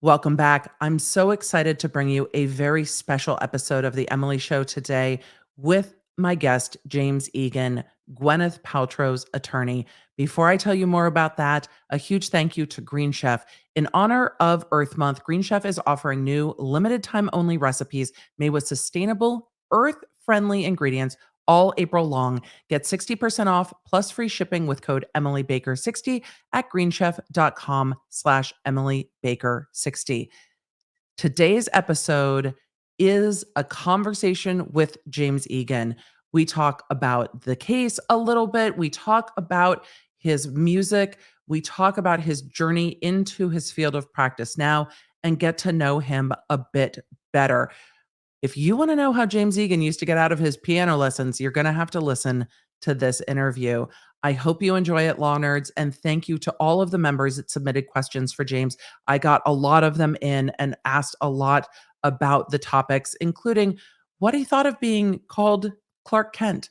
Welcome back. I'm so excited to bring you a very special episode of The Emily Show today with my guest, James Egan, Gwyneth Paltrow's attorney. Before I tell you more about that, a huge thank you to Green Chef. In honor of Earth Month, Green Chef is offering new limited time only recipes made with sustainable, earth friendly ingredients all April long. Get 60% off plus free shipping with code EmilyBaker60 at greenchef.com/EmilyBaker60. Today's episode is a conversation with James Egan. We talk about the case a little bit. We talk about his music. We talk about his journey into his field of practice now and get to know him a bit better. If you want to know how James Egan used to get out of his piano lessons, you're going to have to listen to this interview. I hope you enjoy it, law nerds, and thank you to all of the members that submitted questions for James. I got a lot of them in and asked a lot about the topics, including what he thought of being called Clark Kent.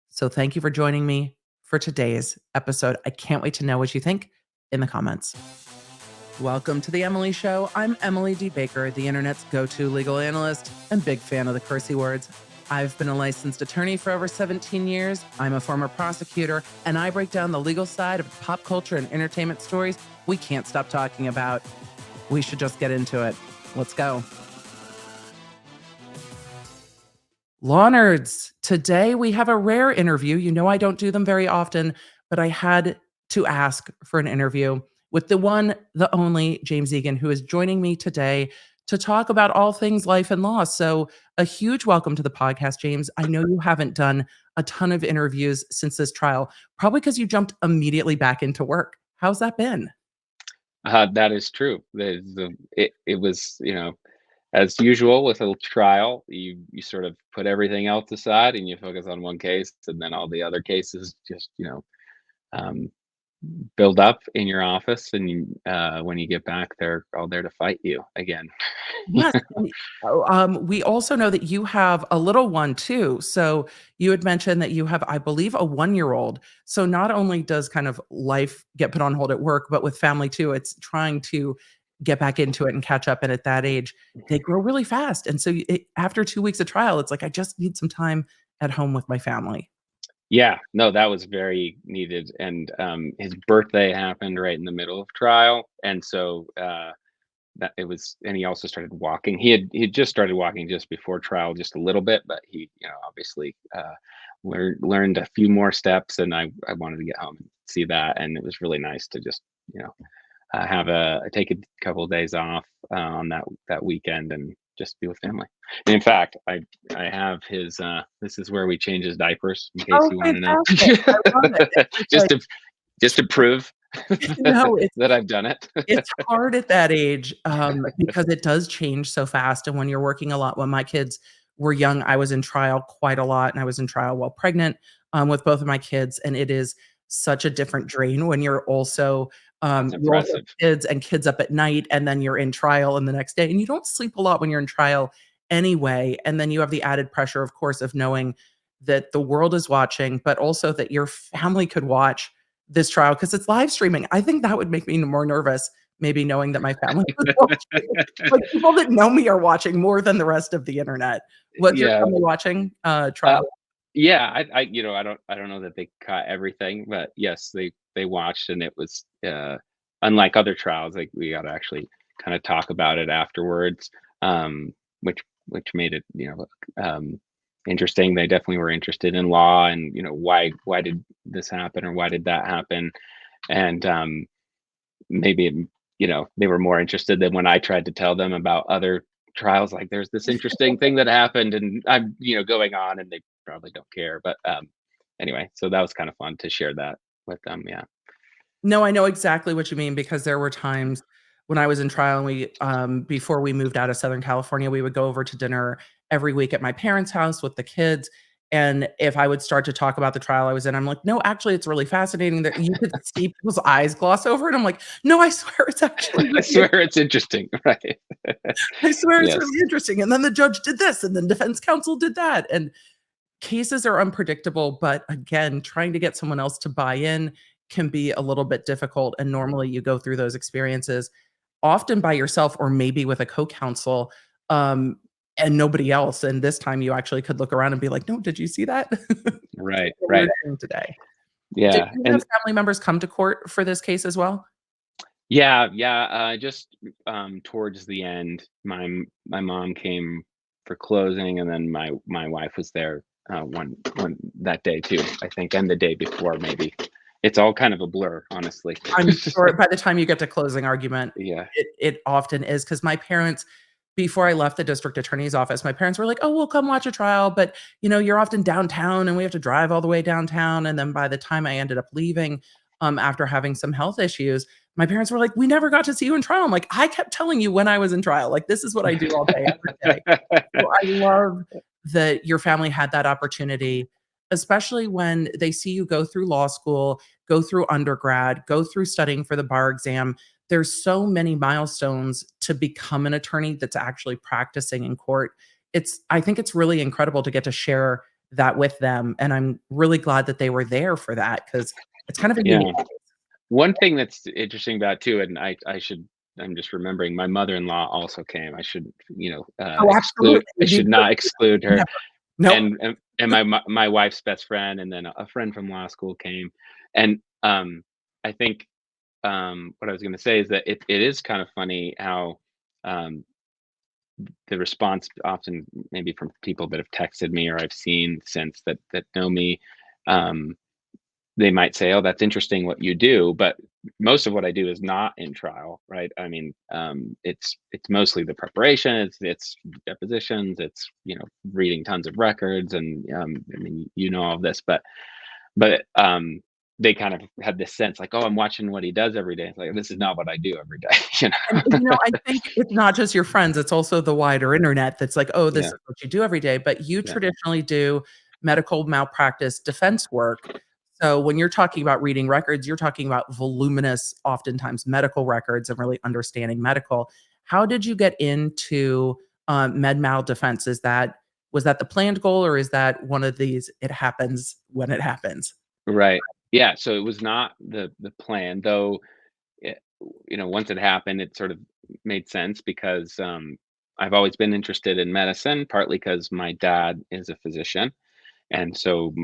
So thank you for joining me for today's episode. I can't wait to know what you think in the comments. Welcome to The Emily Show. I'm Emily D. Baker, the internet's go-to legal analyst and big fan of the cursey words. I've been a licensed attorney for over 17 years. I'm a former prosecutor, and I break down the legal side of pop culture and entertainment stories we can't stop talking about. We should just get into it. Let's go. Law nerds, today we have a rare interview. You know I don't do them very often, but I had to ask for an interview with the one, the only James Egan, who is joining me today to talk about all things life and law. So a huge welcome to the podcast, James. I know you haven't done a ton of interviews since this trial, probably because you jumped immediately back into work. How's that been? That is true. It was, as usual with a trial, you sort of put everything else aside and you focus on one case, and then all the other cases just, um, build up in your office, and when you get back, they're all there to fight you again. Yes. We also know that you have a little one too. So you had mentioned that you have, I believe, a 1-year-old. So not only does kind of life get put on hold at work, but with family too, it's trying to get back into it and catch up. And at that age, they grow really fast. And so after 2 weeks of trial, it's like, I just need some time at home with my family. Yeah, no, that was very needed, and his birthday happened right in the middle of trial, and so that it was, and he also started walking. He had just started walking just before trial, just a little bit, but he, obviously learned a few more steps, and I wanted to get home and see that, and it was really nice to just take a couple of days off on that weekend and just be with family. And in fact, I have his. This is where we change his diapers, in case Oh, you want to fantastic. I love it. know, just to prove No, that I've done it. it's hard at that age, because it does change so fast, and when you're working a lot. When my kids were young, I was in trial quite a lot, and I was in trial while pregnant, with both of my kids, and it is such a different drain when you're also, That's you also have impressive. kids up at night, and then you're in trial and the next day, and you don't sleep a lot when you're in trial anyway, and then you have the added pressure, of course, of knowing that the world is watching, but also that your family could watch this trial because it's live streaming. I think that would make me more nervous, maybe knowing that my family was watching. Like, people that know me are watching more than the rest of the internet. Was your Yeah. family watching, Uh, trial? yeah, I don't know that they caught everything, but yes, they watched, and it was unlike other trials, like we got to actually kind of talk about it afterwards, which made it interesting. They definitely were interested in law, and why did this happen, or why did that happen, and maybe they were more interested than when I tried to tell them about other trials, like there's this interesting thing that happened, and I'm going on, and they probably don't care, but anyway, so that was kind of fun to share that with them. Yeah. No, I know exactly what you mean because there were times when I was in trial and before we moved out of Southern California, we would go over to dinner every week at my parents' house with the kids. And if I would start to talk about the trial I was in, I'm like, no, actually, it's really fascinating that you could see people's eyes gloss over it. I'm like, no, I swear it's actually I really, swear it's interesting, right? I swear it's Yes. really interesting. And then the judge did this, and then defense counsel did that. And cases are unpredictable, but again, trying to get someone else to buy in can be a little bit difficult. And normally you go through those experiences. often by yourself or maybe with a co-counsel, and nobody else. And this time you actually could look around and be like, "No, did you see that?" Right, What we're right. doing today. Did Yeah, you have and family members come to court for this case as well? yeah, yeah, just, towards the end, my mom came for closing, and then my wife was there, one that day too, I think, and the day before maybe. It's all kind of a blur, honestly. I'm sure by the time you get to closing argument, Yeah, it often is, because my parents, before I left the district attorney's office, my parents were like, "Oh, we'll come watch a trial, but, you're often downtown and we have to drive all the way downtown." And then by the time I ended up leaving, after having some health issues, my parents were like, "We never got to see you in trial." I'm like, "I kept telling you when I was in trial, like, this is what I do all day, every day." So I love that your family had that opportunity, especially when they see you go through law school, go through undergrad, go through studying for the bar exam. There's so many milestones to become an attorney that's actually practicing in court. I think it's really incredible to get to share that with them, and I'm really glad that they were there for that, because it's kind of a unique. yeah. One thing that's interesting about too, and I should, I'm just remembering, my mother-in-law also came. I should, Oh, exclude, absolutely. I It'd be should not exclude her. never. Nope. And my wife's best friend, and then a friend from law school came. And, I think, what I was gonna say is that it is kind of funny how, um, the response often, maybe from people that have texted me or I've seen since, that know me, um, they might say, "Oh, that's interesting what you do," but most of what I do is not in trial, right? I mean, it's mostly the preparation, it's depositions, it's, reading tons of records, and, I mean, all of this, but they kind of had this sense like, "Oh, I'm watching what he does every day." It's like, this is not what I do every day, you And, know? I think it's not just your friends, it's also the wider internet that's like, "Oh, this Yeah, is what you do every day," but you yeah, traditionally do medical malpractice defense work. So when you're talking about reading records, you're talking about voluminous, oftentimes medical records and really understanding medical. How did you get into, med mal defense? Was that the planned goal, or is that one of these, it happens when it happens? right. Yeah, so it was not the plan, though. It, once it happened, it sort of made sense because, I've always been interested in medicine, partly because my dad is a physician, and so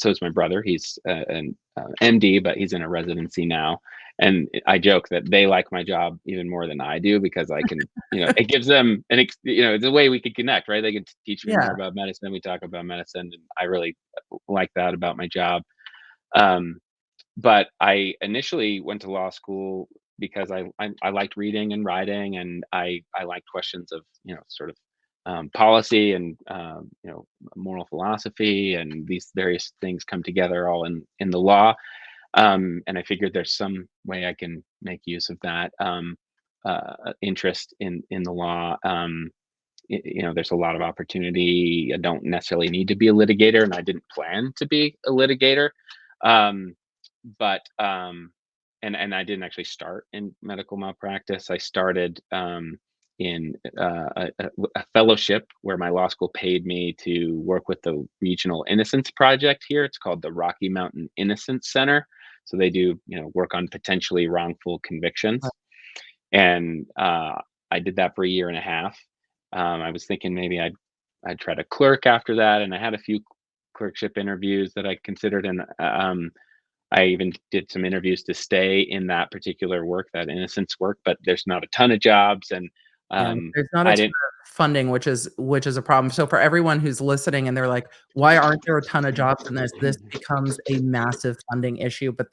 is my brother. He's, an MD, but he's in a residency now. And I joke that they like my job even more than I do because I can, it gives them it's a way we could connect, right? They can teach me Yeah. more about medicine. We talk about medicine, and I really like that about my job. Um, but I initially went to law school because I liked reading and writing, and I liked questions of, sort of, policy, and, moral philosophy, and these various things come together all in the law. And I figured there's some way I can make use of that, interest in the law. There's a lot of opportunity. I don't necessarily need to be a litigator, and I didn't plan to be a litigator. Um, but and I didn't actually start in medical malpractice. I started, in, a fellowship where my law school paid me to work with the Regional Innocence Project here. It's called the Rocky Mountain Innocence Center. So they do, work on potentially wrongful convictions. And, I did that for a year and a half. I was thinking maybe I'd try to clerk after that, and I had a few clerkship interviews that I considered, and, I even did some interviews to stay in that particular work, that innocence work, but there's not a ton of jobs, and, Yeah, there's not a I ton didn't. of funding, which is a problem. So for everyone who's listening and they're like, "Why aren't there a ton of jobs in this?" This becomes a massive funding issue, but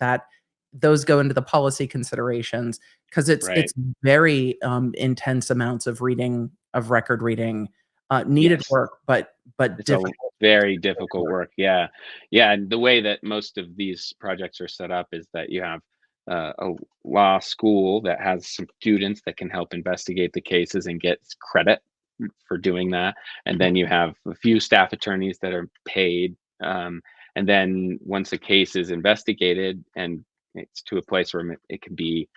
those go into the policy considerations, because it's Right. very, intense amounts of reading, of record reading, needed Yes. work, but It's a difficult. very difficult work, yeah. Yeah, and the way that most of these projects are set up is that you have, a law school that has some students that can help investigate the cases and get credit for doing that, and then you have a few staff attorneys that are paid, and then once a case is investigated and it's to a place where it can be,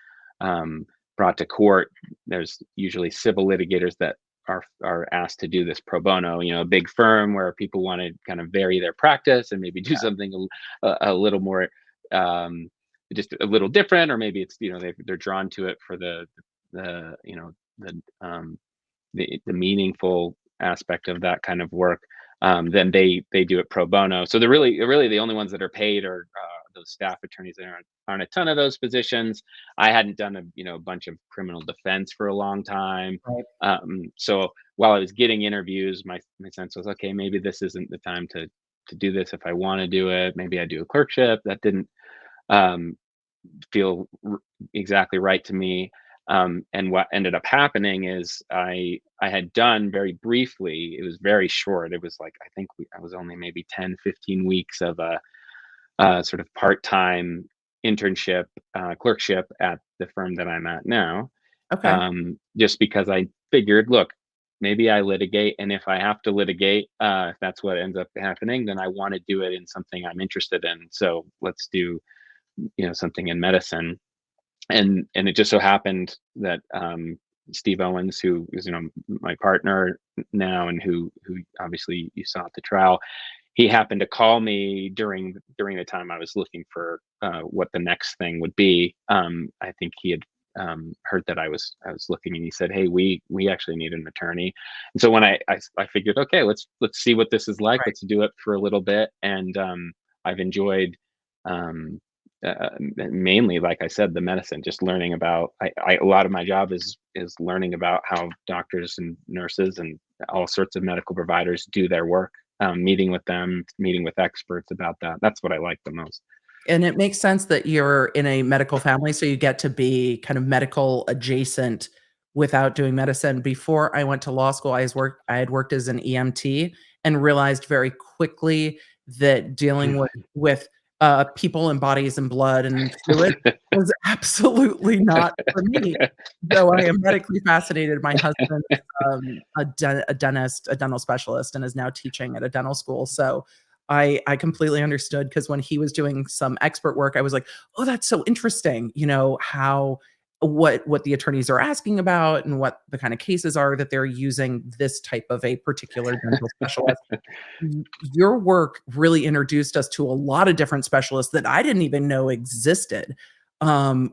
um, brought to court, there's usually civil litigators that are asked to do this pro bono. A big firm where people want to kind of vary their practice and maybe do something a little more, um, just a little different, or maybe it's, they're drawn to it for the the meaningful aspect of that kind of work, then they do it pro bono. So they're really the only ones that are paid are those staff attorneys. There aren't a ton of those positions. I hadn't done a bunch of criminal defense for a long time. Right. So while I was getting interviews, my sense was, okay, maybe this isn't the time to do this. If I want to do it, maybe I do a clerkship. That didn't um, feel exactly right to me. And what ended up happening is I had done very briefly. It was very short. It was like, I think I was only maybe 10, 15 weeks of a sort of part-time internship, clerkship at the firm that I'm at now. Okay. Just because I figured, look, maybe I litigate, and if I have to litigate, if that's what ends up happening, then I want to do it in something I'm interested in. So let's do something in medicine. And it just so happened that Steve Owens, who is my partner now, and who obviously you saw at the trial, he happened to call me during the time I was looking for what the next thing would be. I think he had heard that I was looking, and he said, "Hey, we actually need an attorney." And so when I figured, okay, let's see what this is like. Right. Let's do it for a little bit, and I've enjoyed. Um, Mainly, like I said, the medicine, just learning about. A lot of my job is learning about how doctors and nurses and all sorts of medical providers do their work, meeting with them, meeting with experts about that. That's what I like the most. And it makes sense that you're in a medical family, so you get to be kind of medical adjacent without doing medicine. Before I went to law school, I had worked as an EMT and realized very quickly that dealing with people and bodies and blood and fluid was absolutely not for me. Though I am medically fascinated, my husband is, a dentist, a dental specialist, and is now teaching at a dental school, so I completely understood because when he was doing some expert work, I was like, "Oh, that's so interesting," how what the attorneys are asking about and what the kind of cases are that they're using this type of a particular dental specialist. Your work really introduced us to a lot of different specialists that I didn't even know existed,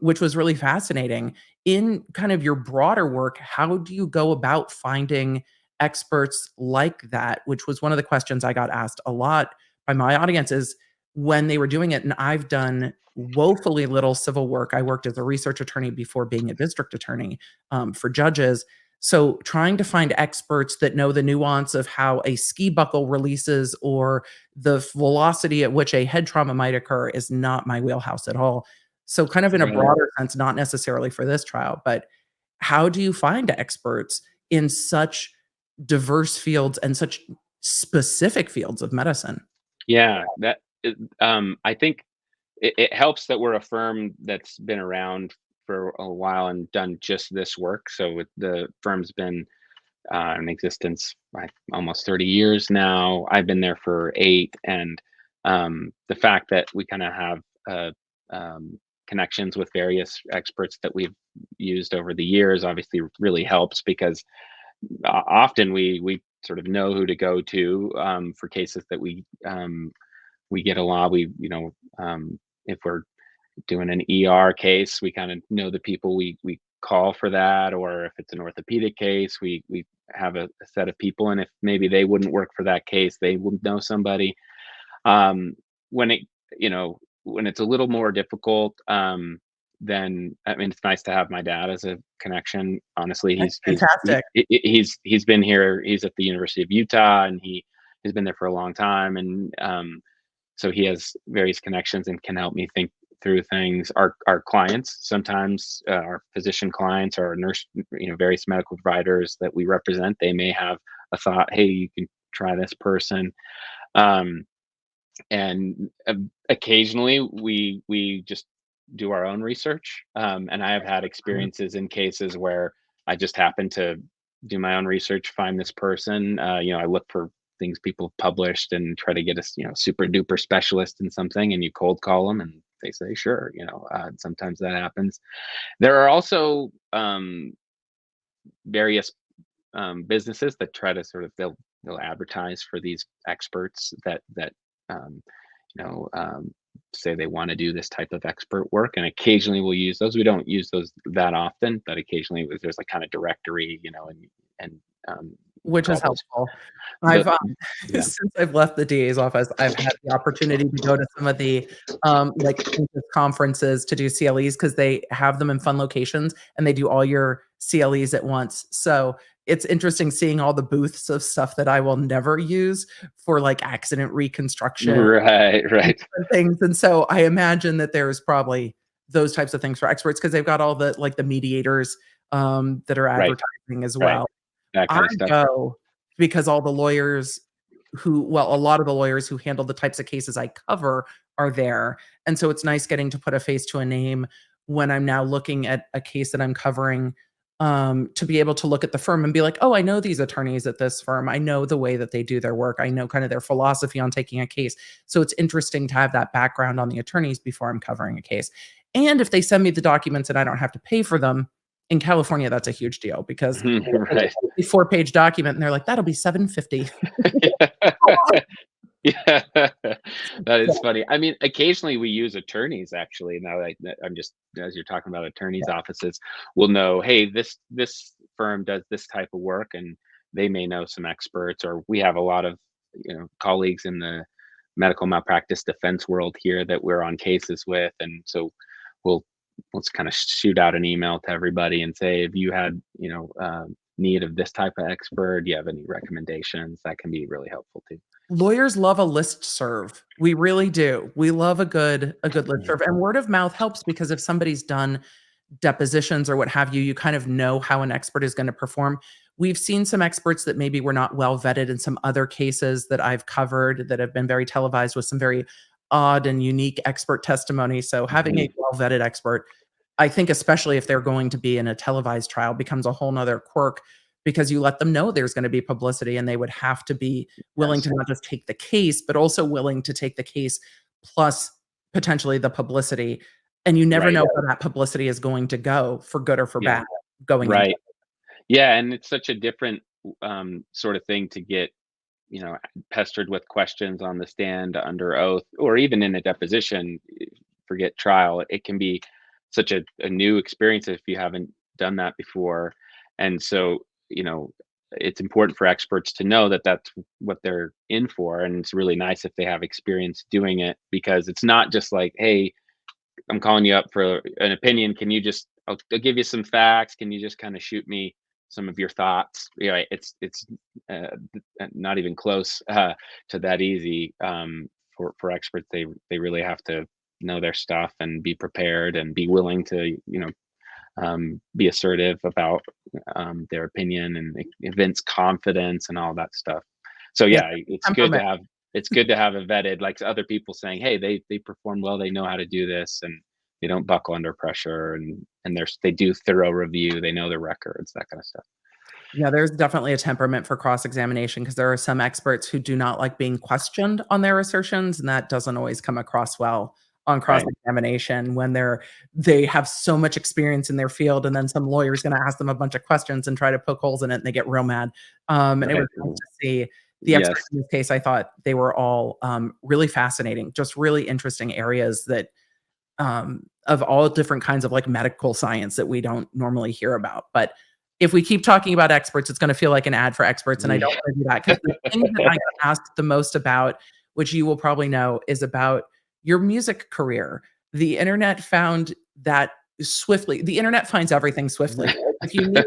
which was really fascinating. In kind of your broader work, how do you go about finding experts like that? Which was one of the questions I got asked a lot by my audience is when they were doing it, and I've done woefully little civil work. I worked as a research attorney before being a district attorney for judges. So trying to find experts that know the nuance of how a ski buckle releases or the velocity at which a head trauma might occur is not my wheelhouse at all. So kind of in a Right. broader sense, not necessarily for this trial, but how do you find experts in such diverse fields and such specific fields of medicine? Yeah, I think it helps that we're a firm that's been around for a while and done just this work. So the firm's been in existence like almost 30 years now. I've been there for 8, and the fact that we kind of have connections with various experts that we've used over the years obviously really helps because often we sort of know who to go to for cases that we get a lot. If we're doing an ER case, we kind of know the people we call for that, or if it's an orthopedic case, we have a set of people, and if maybe they wouldn't work for that case, they would know somebody. Um, when it when it's a little more difficult, then I mean it's nice to have my dad as a connection. Honestly, That's fantastic. he's been here. He's at the University of Utah, and he's been there for a long time, and so he has various connections and can help me think through things. Our clients sometimes, our physician clients, or nurse, various medical providers that we represent, they may have a thought, hey, you can try this person. Um, and occasionally we just do our own research. And I have had Mhm. experiences in cases where I just happen to do my own research, find this person. I look for things people have published and try to get a super duper specialist in something, and you cold call them and they say sure. Sometimes that happens. There are also various businesses that try to sort of they'll advertise for these experts that um, you know um, say they want to do this type of expert work, and occasionally we'll use those. We don't use those that often, but occasionally there's like kind of directory, and you can Which is call those helpful. the I've, yeah. since I've left the DA's office, I've had the opportunity to go to some of the, like, plaintiff conferences to do CLEs because they have them in fun locations, and they do all your CLEs at once. So, it's interesting seeing all the booths of stuff that I will never use for, like, accident reconstruction Right, and right, different things, and so I imagine that there's probably those types of things for experts because 'cause they've got all the, like, the mediators, that are right, advertising as right. well. That I kind of stuff. go because all the lawyers a lot of the lawyers who handle the types of cases I cover are there, and so it's nice getting to put a face to a name when I'm now looking at a case that I'm covering, to be able to look at the firm and be like, "Oh, I know these attorneys at this firm. I know the way that they do their work. I know kind of their philosophy on taking a case." So it's interesting to have that background on the attorneys before I'm covering a case. And if they send me the documents and I don't have to pay for them, in California, that's a huge deal because Right. a 4-page document and they're like, "That'll be $750." Yeah, that is funny. I mean, occasionally we use attorneys actually. Now, I'm just as you're talking about attorneys' offices, we'll know, hey, this firm does this type of work, and they may know some experts, or we have a lot of colleagues in the medical malpractice defense world here that we're on cases with, and so we'll let's kind of shoot out an email to everybody and say, if you had need of this type of expert, do you have any recommendations? That can be really helpful too. Lawyers love a listserv. We really do. We love a good Yeah. listserv, and word of mouth helps because if somebody's done depositions or what have you, you kind of know how an expert is gonna perform. We've seen some experts that maybe were not well vetted in some other cases that I've covered that have been very televised with some very odd and unique expert testimony, so having a Mhm. well-vetted expert, I think especially if they're going to be in a televised trial, becomes a whole 'nother quirk because you let them know there's gonna be publicity, and they would have to be willing Yes. to not just take the case, but also willing to take the case plus potentially the publicity, and you never Right. know how that publicity is going to go, for good or for Yeah. bad, going into Right. Yeah, and it's such a different sort of thing to get you know pestered with questions on the stand under oath, or even in a deposition. Forget trial. It can be such a new experience if you haven't done that before, and so it's important for experts to know that that's what they're in for, and it's really nice if they have experience doing it, because it's not just like, hey, I'm calling you up for an opinion. Can you just I'll give you some facts. Can you just kind of shoot me some of your thoughts? Yeah, it's not even close to that easy. For experts, they really have to know their stuff and be prepared and be willing to be assertive about their opinion, and evince confidence and all that stuff. So yeah, yeah, temperament. it's good to have it vetted, like other people saying, hey, they perform well, they know how to do this, and they don't buckle under pressure, and they do thorough review, they know their records, that kind of stuff. Yeah, there's definitely a temperament for cross-examination because there are some experts who do not like being questioned on their assertions, and that doesn't always come across well on Right. cross-examination when they have so much experience in their field, and then some lawyer's gonna ask them a bunch of questions and try to poke holes in it, and they get real mad. And it Right. was nice to see the experts Yes. in this case. I thought they were all, really fascinating, just really interesting areas that, of all different kinds of, like, medical science that we don't normally hear about, but if we keep talking about experts, it's gonna feel like an ad for experts, and I don't Yeah. wanna do that because the thing that I get asked the most about, which you will probably know, is about your music career. The internet found that swiftly. The internet finds everything swiftly. If you need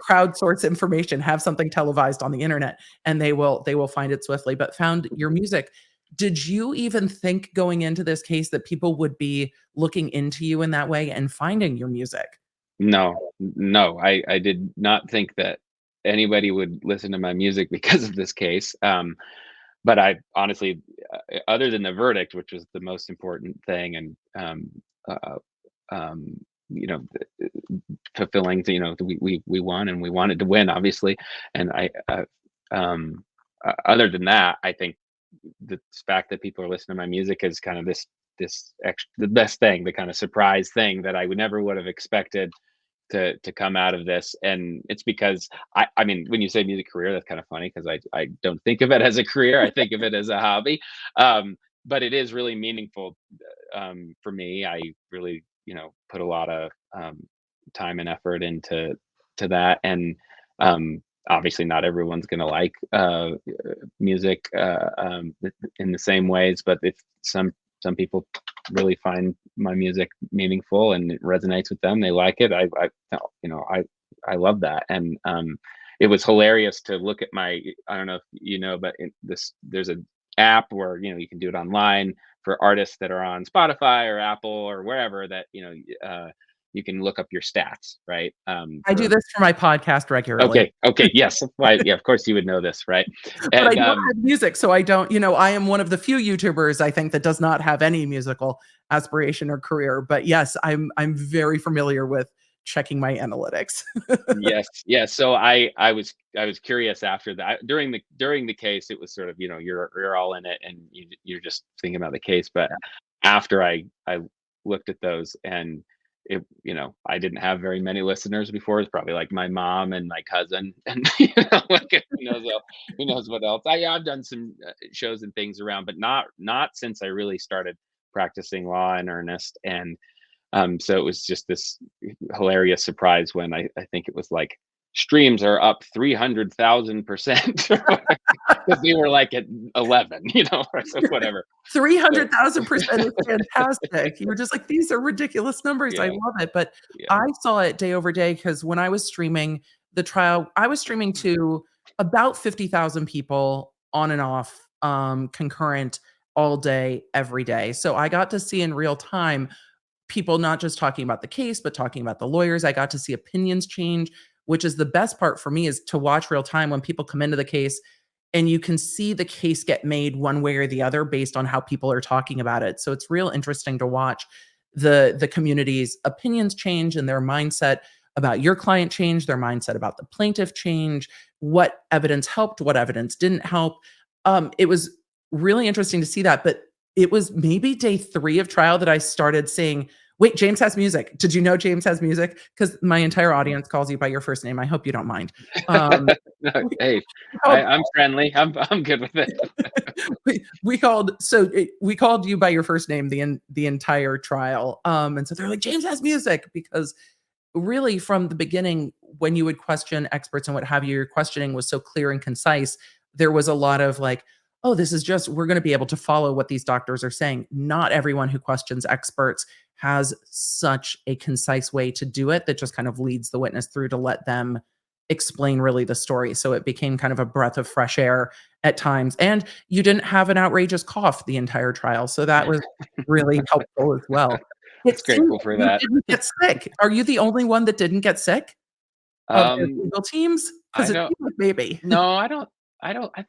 crowdsource information, have something televised on the internet, and they will find it swiftly, but found your music. Did you even think going into this case that people would be looking into you in that way and finding your music? No, no, I did not think that anybody would listen to my music because of this case. But I honestly, other than the verdict, which was the most important thing, and uh, um, you know, fulfilling. We won, and we wanted to win, obviously. And other than that, I think the fact that people are listening to my music is kind of this extra, the best thing, the kind of surprise thing that I would have expected to come out of this. And it's because I mean, when you say music career, that's kind of funny because I don't think of it as a career. I think of it as a hobby. But it is really meaningful. for me. I really, put a lot of time and effort into that, and obviously not everyone's going to like music in the same ways, but if some people really find my music meaningful and it resonates with them, they like it. I love that. And it was hilarious to look at I don't know if but there's an app where you can do it online for artists that are on Spotify or Apple or wherever, that you can look up your stats, right? I do this for my podcast regularly. Okay, yes, right, yeah, of course you would know this, right? But I And don't have music, so I don't, I am one of the few YouTubers, I think, that does not have any musical aspiration or career. But yes, I'm very familiar with checking my analytics. yes. So I was curious after that. During the case, it was sort of, you're all in it and you're just thinking about the case. But after I looked at those, and I didn't have very many listeners before. It's probably like my mom and my cousin, and like, who knows what else. I've done some shows and things around, but not since I really started practicing law in earnest. And so it was just this hilarious surprise when I think it was like streams are up 300,000% because they were like at 11, or so whatever. 300,000% is fantastic. You were just like, these are ridiculous numbers. I Yeah, love it. But yeah. I saw it day over day because when I was streaming the trial, I was streaming to about 50,000 people on and off, concurrent all day, every day. So I got to see in real time people not just talking about the case, but talking about the lawyers. I got to see opinions change, which is the best part for me, is to watch real time when people come into the case and you can see the case get made one way or the other based on how people are talking about it. So it's real interesting to watch the community's opinions change and their mindset about your client change, their mindset about the plaintiff change, what evidence helped, what evidence didn't help. It was really interesting to see that, but it was maybe day 3 of trial that I started saying, wait, James has music. Did you know James has music? Because my entire audience calls you by your first name. I hope you don't mind. No, We hey, called I'm friendly. I'm good with it. we called you by your first name the entire trial. And so they're like, James has music, because really from the beginning, when you would question experts and what have you, your questioning was so clear and concise. There was a lot of like, oh, this is just, we're going to be able to follow what these doctors are saying. Not everyone who questions experts has such a concise way to do it that just kind of leads the witness through to let them explain really the story. So it became kind of a breath of fresh air at times. And you didn't have an outrageous cough the entire trial. So that was really helpful as well. I It was seems grateful for you that. didn't get sick. Are you the only one that didn't get sick of the Um, legal teams? Because I it don't. seems like maybe. No, I don't. I don't. I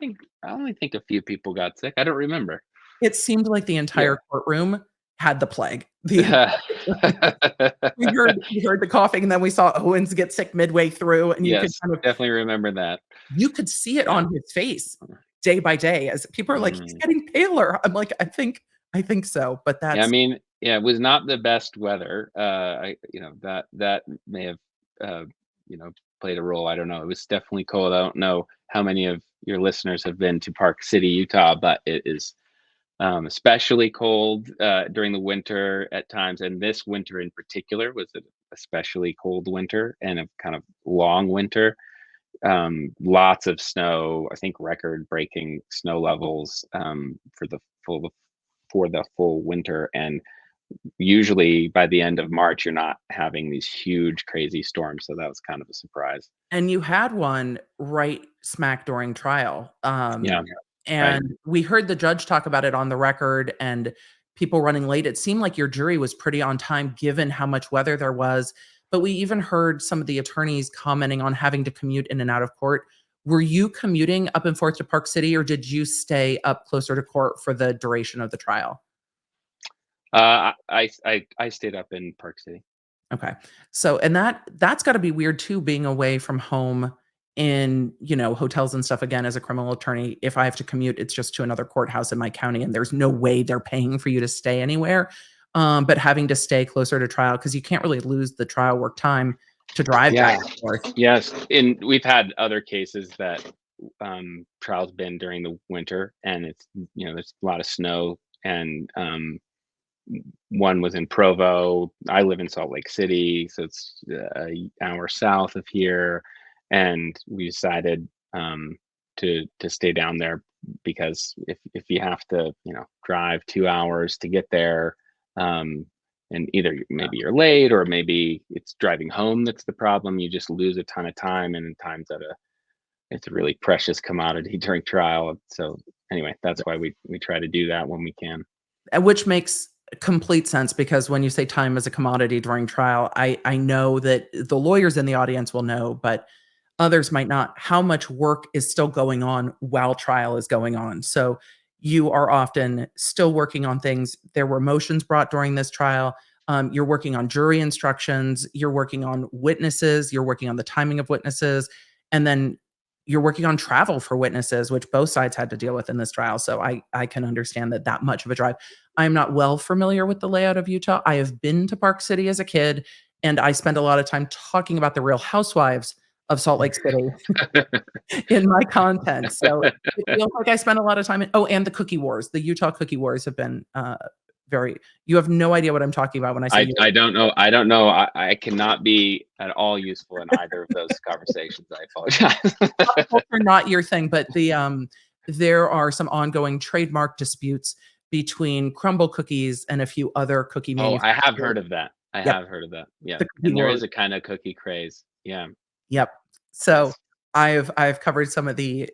only think a few people got sick. I don't remember. It seemed like the Yeah. entire courtroom had the plague. The we heard the coughing, and then we saw Owens get sick midway through, and Yes, definitely remember that. you could see it Yeah. on his face day by day as people are like, "He's Mm. getting paler." I'm like, "I think so," but Yeah, I that's mean, yeah, it was not the best weather. That may have uh, you know, played a role. I don't know. It was definitely cold. I don't know how many of your listeners have been to Park City, Utah, but it is especially cold during the winter at times. And this winter in particular was an especially cold winter and a kind of long winter. Lots of snow. I think record-breaking snow levels for the full winter. And usually by the end of March, you're not having these huge, crazy storms. So that was kind of a surprise. and you had one right smack during trial. Yeah, right. And we heard the judge talk about it on the record and people running late. It seemed like your jury was pretty on time given how much weather there was. But we even heard some of the attorneys commenting on having to commute in and out of court. Were you commuting up and forth to Park City, or did you stay up closer to court for the duration of the trial? I stayed up in Park City. Okay. So, and that's gotta be weird too, being away from home in, hotels and stuff. Again, as a criminal attorney, if I have to commute, it's just to another courthouse in my county, and there's no way they're paying for you to stay anywhere. But having to stay closer to trial because you can't really lose the trial work time to drive back Yeah. and forth. Yes. And we've had other cases that trials been during the winter, and it's there's a lot of snow, and one was in Provo. I live in Salt Lake City, so it's an hour south of here, and we decided to stay down there because if you have to, drive 2 hours to get there, and either maybe you're late or maybe it's driving home that's the problem, you just lose a ton of time, and time's it's a really precious commodity during trial. So anyway, that's why we try to do that when we can. Which makes complete sense because when you say time is a commodity during trial, I know that the lawyers in the audience will know, but others might not, how much work is still going on while trial is going on. So you are often still working on things. There were motions brought during this trial. You're working on jury instructions. You're working on witnesses. You're working on the timing of witnesses. And then you're working on travel for witnesses, which both sides had to deal with in this trial. So I can understand that much of a drive. I'm not well familiar with the layout of Utah. I have been to Park City as a kid, and I spent a lot of time talking about the Real Housewives of Salt Lake City in my content. So it feels like I spent a lot of time and the cookie wars. The Utah cookie wars have been you have no idea what I'm talking about when I say I don't know. I cannot be at all useful in either of those conversations. I apologize. Are not your thing, but there are some ongoing trademark disputes between Crumble Cookies and a few other cookie Oh, I manufacturers. have heard of that. I Yep. have heard of that. Yeah. The cookie And there wars. is a kind of cookie craze. Yeah. Yep. So Yes. I've covered some of the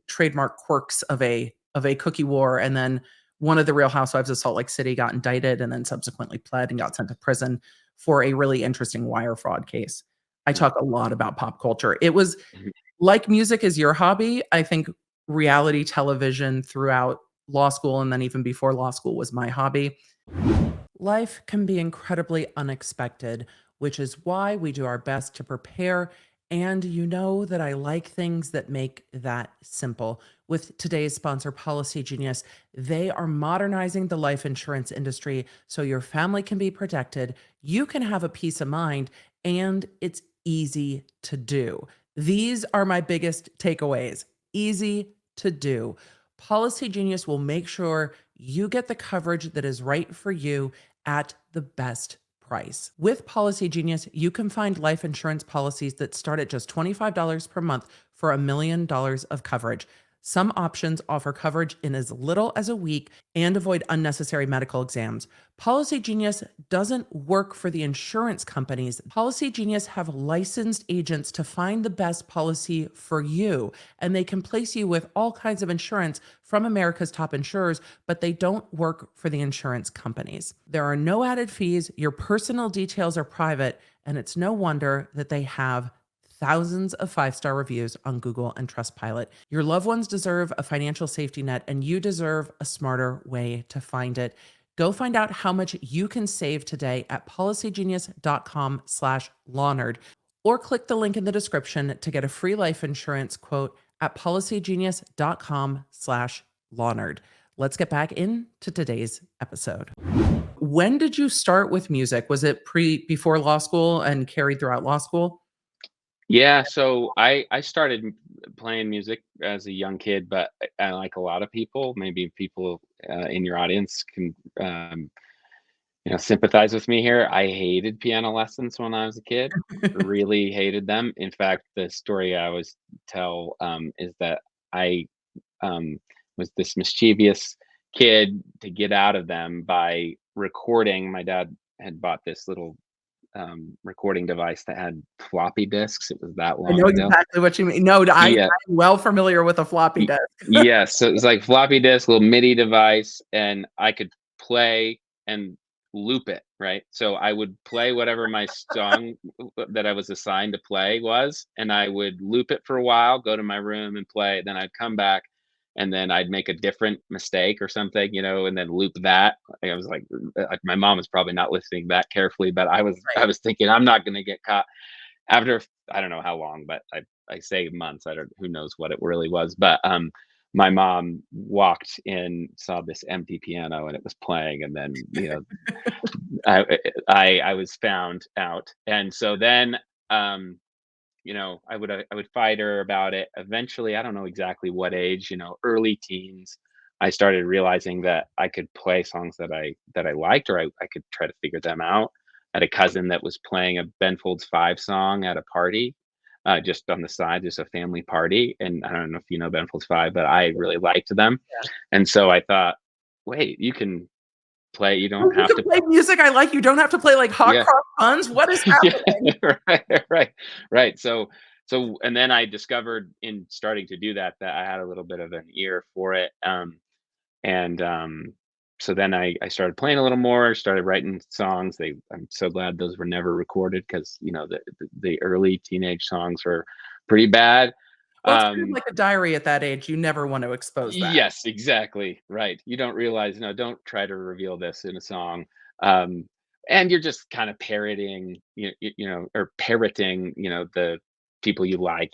trademark quirks of a cookie war, and then one of the Real Housewives of Salt Lake City got indicted and then subsequently pled and got sent to prison for a really interesting wire fraud case. I Mm. talk a lot about pop culture. It was Mhm. like music is your hobby. I think reality television throughout law school and then even before law school was my hobby. Life can be incredibly unexpected, which is why we do our best to prepare. And you know that I like things that make that simple. With today's sponsor, Policygenius, they are modernizing the life insurance industry so your family can be protected, you can have a peace of mind, and it's easy to do. These are my biggest takeaways. Easy to do. Policygenius will make sure you get the coverage that is right for you at the best price. With Policygenius, you can find life insurance policies that start at just $25 per month for $1 million of coverage. Some options offer coverage in as little as a week and avoid unnecessary medical exams. Policygenius doesn't work for the insurance companies. Policygenius have licensed agents to find the best policy for you, and they can place you with all kinds of insurance from America's top insurers, but they don't work for the insurance companies. There are no added fees, your personal details are private, and it's no wonder that they have thousands of 5-star reviews on Google and Trustpilot. Your loved ones deserve a financial safety net, and you deserve a smarter way to find it. Go find out how much you can save today at policygenius.com/Lawnerd, or click the link in the description to get a free life insurance quote at policygenius.com/Lawnerd. Let's get back into today's episode. When did you start with music? Was it before law school and carried throughout law school? Yeah, so I started playing music as a young kid, but I like a lot of people, maybe people in your audience can sympathize with me here. I hated piano lessons when I was a kid. Really hated them. In fact, the story I always tell is that I was this mischievous kid to get out of them by recording. My dad had bought this little recording device that had floppy disks. It was that I long know ago. exactly what you mean. No, I'm Yeah. well familiar with a floppy disk. Yes. So it was like floppy disk, little MIDI device, and I could play and loop it, right? So I would play whatever my song that I was assigned to play was, and I would loop it for a while, go to my room and play. Then I'd come back and then I'd make a different mistake or something, and then loop that. I was like, my mom was probably not listening that carefully, but I Right. was thinking I'm not going to get caught after I don't know how long, but I say months. I don't who knows what it really was, but my mom walked in, saw this empty piano, and it was playing, and then I was found out, and so then I would fight her about it. Eventually, I don't know exactly what age, early teens. I started realizing that I could play songs that I liked, or I could try to figure them out. I had a cousin that was playing a Ben Folds 5 song at a party, just on the side, just a family party, and I don't know if you know Ben Folds 5, but I really liked them, Yeah. and so I thought, "Wait, you can play, you Oh, don't you have can to." play music I like, you don't have to play, like, Hot Yeah. Cross Buns? What is Yeah, happening? right. So and then I discovered in starting to do that, that I had a little bit of an ear for it, and so then I started playing a little more, started writing songs. I'm so glad those were never recorded, because the early teenage songs were pretty bad. Well, it's kind of Um, like a diary at that age, you never want to expose that. yes, exactly, right. You don't realize, no, don't try to reveal this in a song. Um, and you're just kind of parroting, or parroting, the people you like,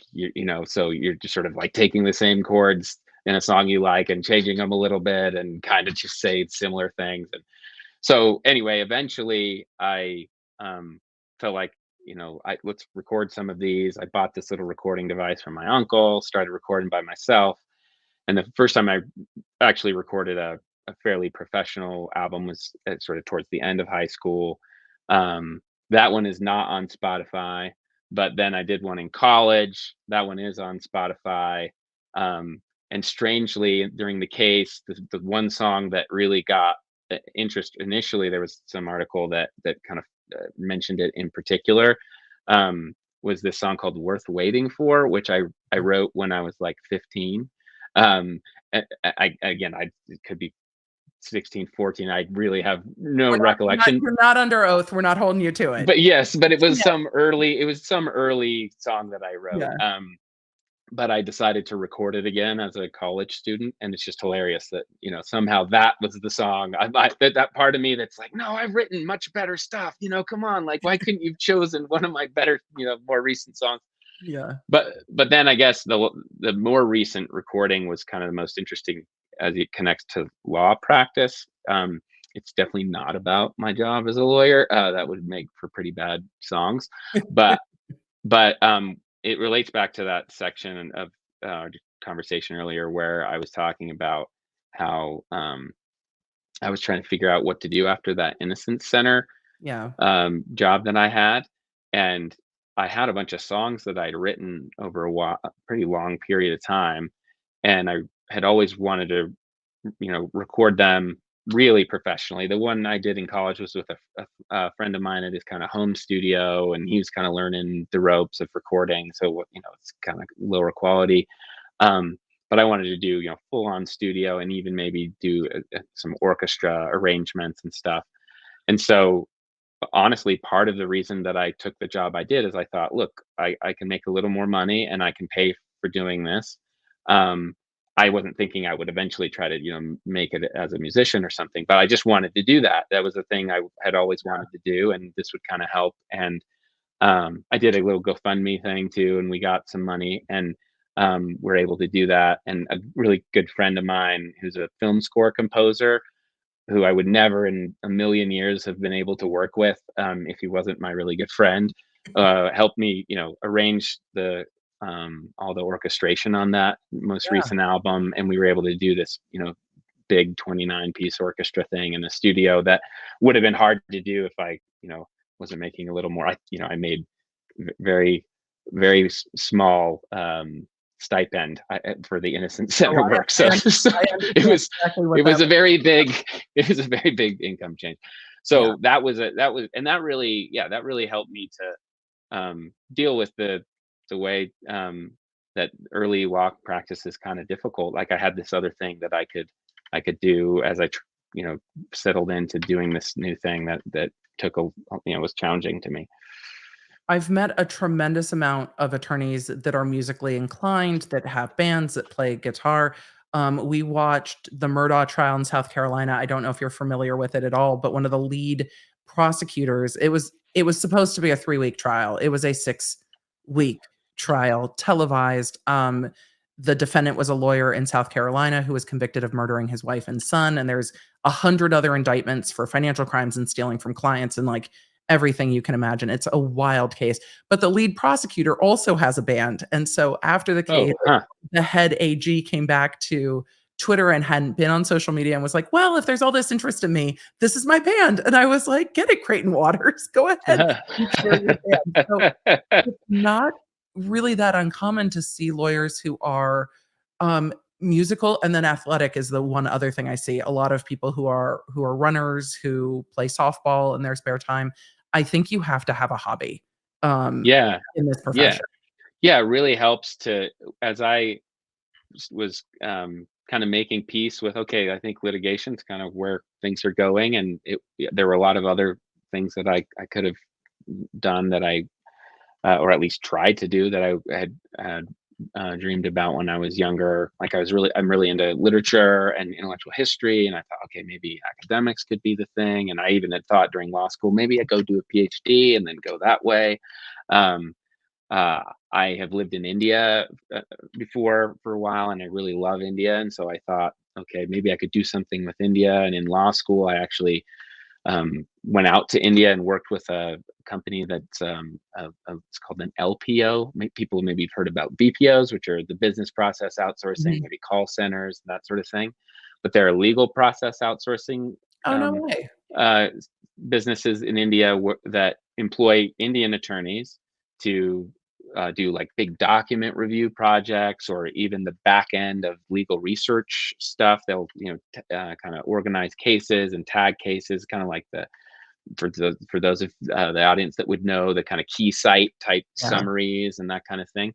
so you're just sort of like taking the same chords in a song you like and changing them a little bit and kind of just say similar things. And so anyway, eventually I felt like, let's record some of these. I bought this little recording device from my uncle, started recording by myself. And the first time I actually recorded a fairly professional album was sort of towards the end of high school. That one is not on Spotify, but then I did one in college. That one is on Spotify. And strangely, during the case, the one song that really got interest initially, there was some article that kind of mentioned it in particular. Was this song called "Worth Waiting For," which I wrote when I was like 15. Again, it could be 16, 14. I really have no recollection. You're not under oath, we're not holding you to it. But yes, but Yeah, it was some early song that I wrote. yeah. But I decided to record it again as a college student, and it's just hilarious that, somehow that was the song. That part of me that's like, no, I've written much better stuff. Come on, like, why couldn't you've chosen one of my better, more recent songs? Yeah. But then I guess the more recent recording was kind of the most interesting, as it connects to law practice. It's definitely not about my job as a lawyer. That would make for pretty bad songs, but it relates back to that section of conversation earlier where I was talking about how I was trying to figure out what to do after that Innocence Center Yeah. job that I had, and I had a bunch of songs that I'd written over a pretty long period of time, and I had always wanted to, record them really professionally. The one I did in college was with a friend of mine at his kind of home studio, and he was kind of learning the ropes of recording, so it's kind of lower quality. Um, but I wanted to do, full on studio, and even maybe do some orchestra arrangements and stuff. And so honestly, part of the reason that I took the job I did is I thought, look, I can make a little more money and I can pay for doing this. Um, I wasn't thinking I would eventually try to, make it as a musician or something, but I just wanted to do that. That was the thing I had always wanted to do, and this would kind of help. And I did a little GoFundMe thing too, and we got some money, and we're able to do that. And a really good friend of mine who's a film score composer, who I would never in a million years have been able to work with, if he wasn't my really good friend, helped me, arrange the all the orchestration on that most Yeah. recent album, and we were able to do this, big 29-piece orchestra thing in the studio that would have been hard to do if I, wasn't making a little more. I made very, very small stipend for the Innocent Oh, Center work. So, I it understand was exactly what it that was a was. very big it was a very big income change. Yeah. So that really, yeah, that really helped me to deal with the way that early walk practice is kind of difficult. Like I had this other thing that I could do as settled into doing this new thing that took was challenging to me. I've met a tremendous amount of attorneys that are musically inclined, that have bands, that play guitar. We watched the Murdaugh trial in South Carolina. I don't know if you're familiar with it at all, but one of the lead prosecutors, it was supposed to be a 3-week trial. It was a 6-week trial, televised. The defendant was a lawyer in South Carolina who was convicted of murdering his wife and son, and there's 100 other indictments for financial crimes and stealing from clients and like everything you can imagine. It's a wild case. But the lead prosecutor also has a band. And so after the case, Oh, huh. the head AG came back to Twitter and hadn't been on social media and was like, well, if there's all this interest in me, this is my band. And I was like, get it, Creighton Waters. Go ahead and share your band. So it's not really that uncommon to see lawyers who are musical, and then athletic is the one other thing I see. A lot of people who are runners, who play softball in their spare time. I think you have to have a hobby Yeah. in this Yeah. profession. Yeah, it really helps to, as I was kind of making peace with, okay, I think litigation's kind of where things are going, and there were a lot of other things that I could have done that I or at least tried to do that I had dreamed about when I was younger. Like I'm really into literature and intellectual history, and I thought, okay, maybe academics could be the thing. And I even had thought during law school, maybe I go do a PhD and then go that way. Um, I have lived in India before for a while, and I really love India. And so I thought, okay, maybe I could do something with India. And in law school, I actually went out to India and worked with a company that's it's called an LPO. People maybe have heard about BPOs, which are the business process outsourcing, Mhm. maybe call centers, that sort of thing. But they're a legal process outsourcing Oh, no way. uh, businesses in India that employ Indian attorneys to do like big document review projects, or even the back end of legal research stuff. They'll kind of organize cases and tag cases, kind of like for those of the audience that would know, the kind of key site type Yeah. summaries and that kind of thing.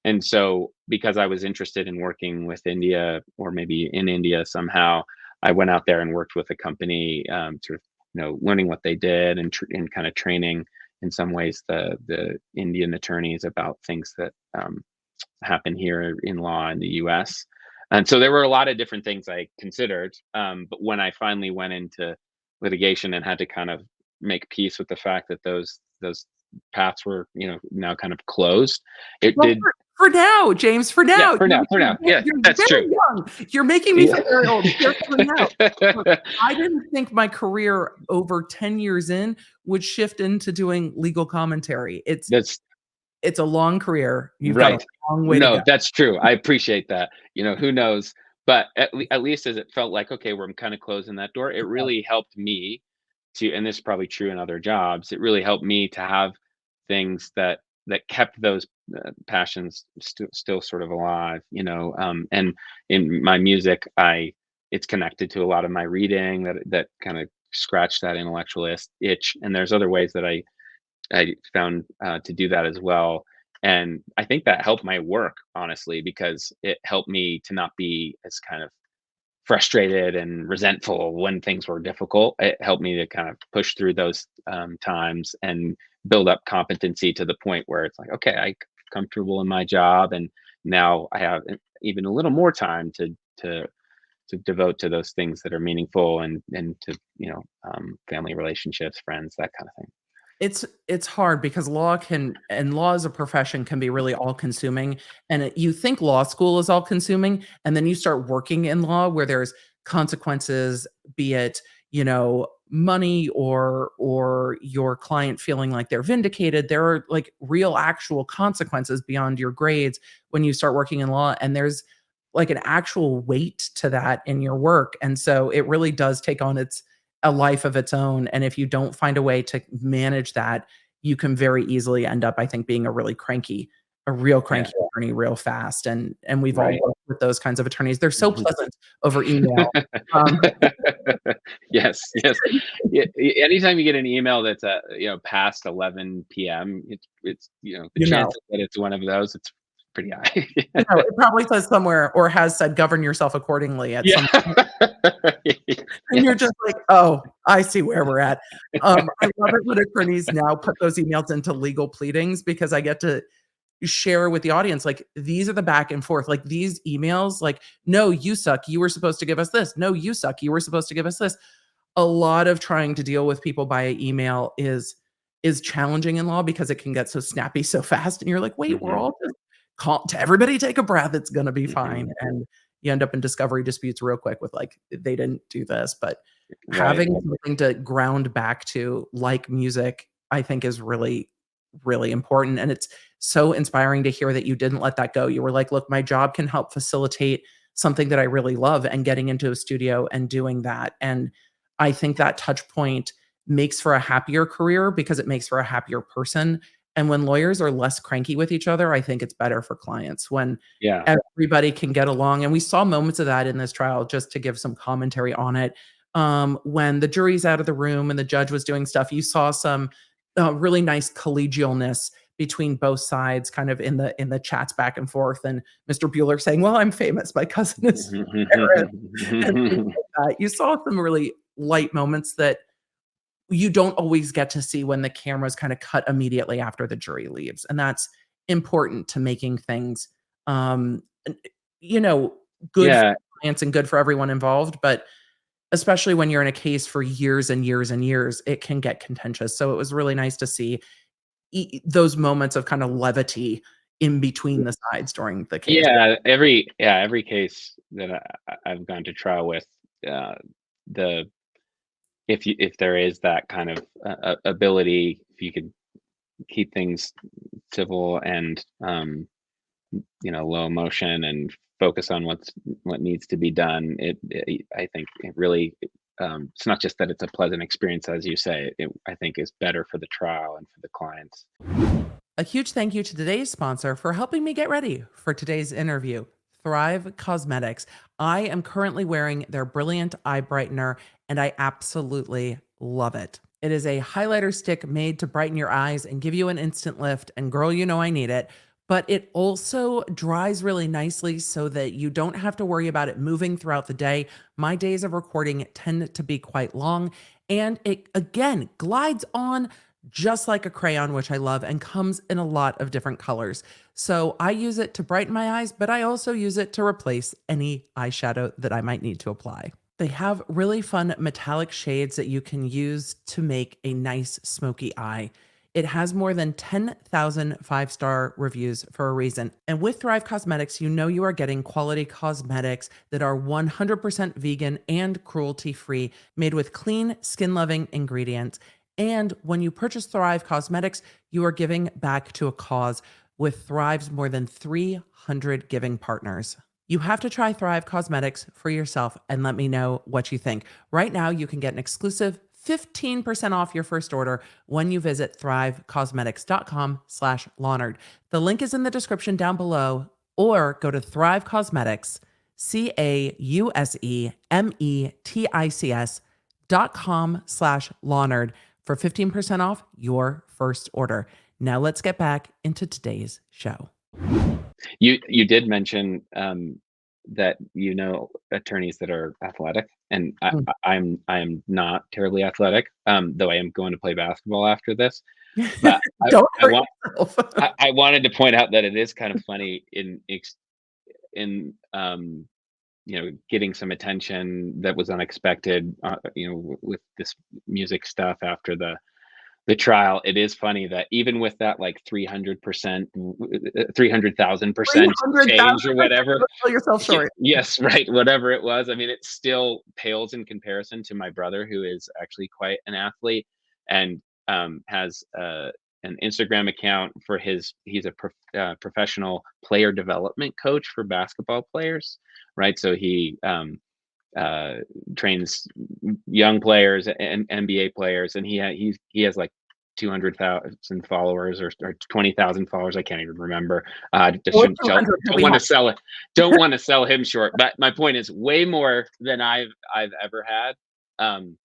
And so, because I was interested in working with India, or maybe in India somehow, I went out there and worked with a company, sort of, learning what they did, and kind of training in some ways the Indian attorneys about things that happen here in law in the U.S. And so there were a lot of different things I considered. But when I finally went into litigation and had to kind of make peace with the fact that those paths were, now kind of closed, it Well, did. for now, James, for Yeah, now. for now, for now. Yeah, You're that's true. very young. You're making me Yeah. feel very old. Here's for now. Look, I didn't think my career over 10 years in would shift into doing legal commentary. That's It's a long career. You've got a right. long way to go. No, that's true. I appreciate that. Who knows? But at least as it felt like, okay, I'm kind of closing that door, it really helped me to, and this is probably true in other jobs, it really helped me to have things that kept those passions still sort of alive, and in my music, it's connected to a lot of my reading that kind of scratched that intellectual itch. And there's other ways that I found to do that as well. And I think that helped my work, honestly, because it helped me to not be as kind of frustrated and resentful when things were difficult. It helped me to kind of push through those times and build up competency to the point where it's like, okay, I'm comfortable in my job, and now I have even a little more time to devote to those things that are meaningful, and to family relationships, friends, that kind of thing. It's hard because law as a profession can be really all-consuming, and you think law school is all-consuming, and then you start working in law where there's consequences, be it, money or your client feeling like they're vindicated. There are, like, real actual consequences beyond your grades when you start working in law, and there's, like, an actual weight to that in your work, and so it really does take on a life of its own, and if you don't find a way to manage that, you can very easily end up, I think, being a real Yeah, cranky attorney real fast, and we've all right. worked with those kinds of attorneys. They're so Mhm. pleasant over email. Um, Yes, yes. Yeah, anytime you get an email that's past 11 p.m., it's the you know chances that it's one of those, it's pretty high. it probably says somewhere or has said, "Govern yourself accordingly," at Yeah. some and you're Yes. just like, "Oh, I see where we're at." I love it when attorneys now put those emails into legal pleadings because I get to share with the audience, like, these are the back and forth, like, these emails, like, "No, you suck, you were supposed to give us this. No, you suck, you were supposed to give us this." A lot of trying to deal with people via email is challenging in law because it can get so snappy so fast, and you're like, "Wait, we're Mhm, all just calm to everybody take a breath, it's gonna be mhm. fine," and you end up in discovery disputes real quick with, like, "They didn't do this," but Right. having something to ground back to, like music, I think is really, really important, and it's so inspiring to hear that you didn't let that go. You were like, "Look, my job can help facilitate something that I really love, and getting into a studio and doing that. And I think that touch point makes for a happier career because it makes for a happier person. And when lawyers are less cranky with each other, I think it's better for clients when Yeah. everybody can get along. And we saw moments of that in this trial, just to give some commentary on it. When the jury's out of the room and the judge was doing stuff, you saw some really nice collegialness between both sides, kind of in the chats back and forth. And Mr. Bueller saying, "Well, I'm famous. My cousin is Paris," and things like that. You saw some really light moments that you don't always get to see when the cameras kind of cut immediately after the jury leaves. And that's important to making things, n- you know, good for Yeah. clients and good for everyone involved. But especially when you're in a case for years and years and years, it can get contentious. So it was really nice to see those moments of kind of levity in between the sides during the case. Every case that I've gone to trial with, uh, the if there is that kind of ability, if you could keep things civil and low emotion and focus on what needs to be done, I think it really, it's not just that it's a pleasant experience, as you say. I think is better for the trial and for the clients. A huge thank you to today's sponsor for helping me get ready for today's interview, Thrive Causemetics. I am currently wearing their Brilliant Eye Brightener, and I absolutely love it. It is a highlighter stick made to brighten your eyes and give you an instant lift, and girl, you know I need it. But it also dries really nicely so that you don't have to worry about it moving throughout the day. My days of recording tend to be quite long, and it again glides on just like a crayon, which I love, and comes in a lot of different colors. So I use it to brighten my eyes, but I also use it to replace any eyeshadow that I might need to apply. They have really fun metallic shades that you can use to make a nice smoky eye. It has more than 10,000 five-star reviews for a reason. And with Thrive Causemetics, you know you are getting quality cosmetics that are 100% vegan and cruelty-free, made with clean, skin-loving ingredients. And when you purchase Thrive Causemetics, you are giving back to a cause with Thrive's more than 300 giving partners. You have to try Thrive Causemetics for yourself and let me know what you think. Right now, you can get an exclusive 15% off your first order when you visit thrivecosmetics.com/Lawnard. The link is in the description down below, or go to Thrive Cosmetics, CAUSEMETICS.com/Lawnard for 15% off your first order. Now let's get back into today's show. You did mention that attorneys that are athletic, and Mm. I'm not terribly athletic, though I am going to play basketball after this. But Don't I hurt want yourself. I wanted to point out that it is kind of funny in getting some attention that was unexpected, with this music stuff after the trial. It is funny that even with that, like, 300%, 300,000% change or 300,000. whatever. Don't sell yourself short. Yes, right, whatever it was. I mean, it still pales in comparison to my brother, who is actually quite an athlete and has an Instagram account for he's a professional player development coach for basketball players, right? So he trains young players and NBA players, and he has like 200,000 followers or 20,000 followers. I can't even remember. Just Or shouldn't sell, 200, he'll don't be want home. to sell it. Don't want to sell him short. But my point is way more than I've ever had. And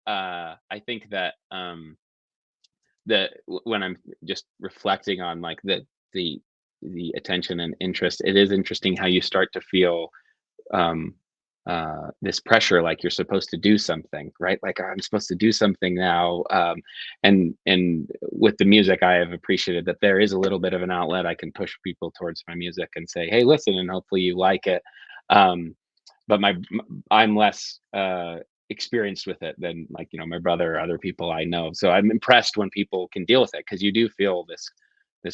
I think that when I'm just reflecting on like the attention and interest, it is interesting how you start to feel um, this pressure, like you're supposed to do something, right? Like, I'm supposed to do something now. And with the music, I have appreciated that there is a little bit of an outlet. I can push people towards my music and say, "Hey, listen," and hopefully you like it. Um, but I'm less experienced with it than, like, my brother or other people I know. So I'm impressed when people can deal with it, because you do feel this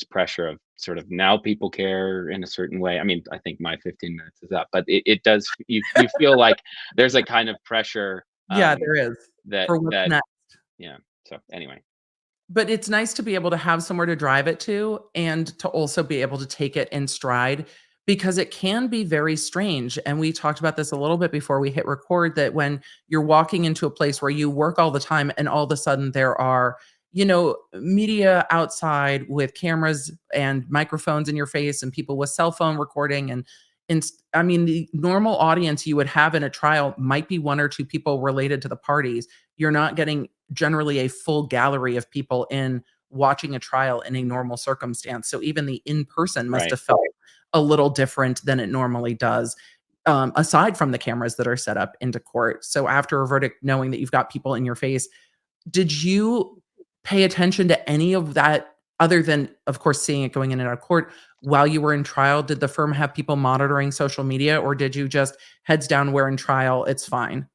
pressure of sort of, now people care in a certain way. I mean, I think my 15 minutes is up, but it does, you feel like there's a kind of pressure, Yeah, there is, that for what's next. yeah. So anyway. But it's nice to be able to have somewhere to drive it to and to also be able to take it in stride, because it can be very strange. And we talked about this a little bit before we hit record, that when you're walking into a place where you work all the time and all of a sudden there are, media outside with cameras and microphones in your face and people with cell phone recording. I mean, the normal audience you would have in a trial might be one or two people related to the parties. You're not getting generally a full gallery of people in watching a trial in a normal circumstance. So even the in person must Right. have felt a little different than it normally does, aside from the cameras that are set up into court. So after a verdict, knowing that you've got people in your face, did you pay attention to any of that other than, of course, seeing it going in and out of court while you were in trial? Did the firm have people monitoring social media, or did you just heads down, we're in trial, it's fine?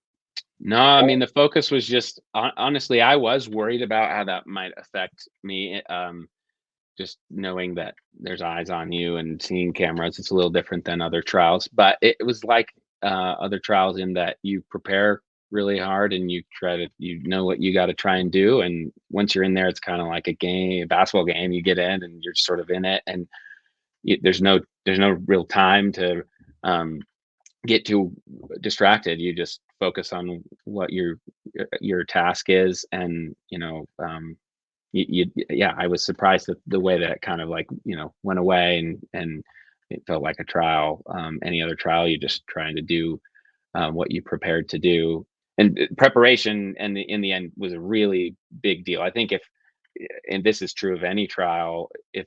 No, I mean, the focus was just honestly, I was worried about how that might affect me. Just knowing that there's eyes on you and seeing cameras, it's a little different than other trials. But it was like other trials in that you prepare really hard and you know what you got to try and do. And once you're in there, it's kind of like a game, a basketball game. You get in and you're sort of in it, and there's no real time to um, get too distracted. You just focus on what your task is, and yeah, I was surprised at the way that it kind of like went away, and it felt like a trial. Any other trial, you're just trying to do what you prepared to do, and preparation, and in the end, was a really big deal. I think if, and this is true of any trial, if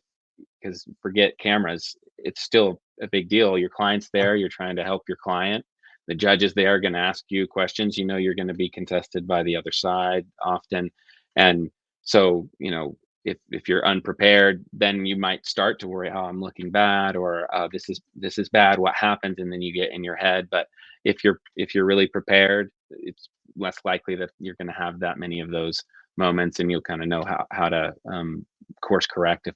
because forget cameras, it's still a big deal. Your client's there, you're trying to help your client. The judge is there, going to ask you questions. You're going to be contested by the other side often. And so, if you're unprepared, then you might start to worry, oh, I'm looking bad, or this is bad. What happened? And then you get in your head. But if you're really prepared, it's less likely that you're going to have that many of those moments, and you'll kind of know how to course correct if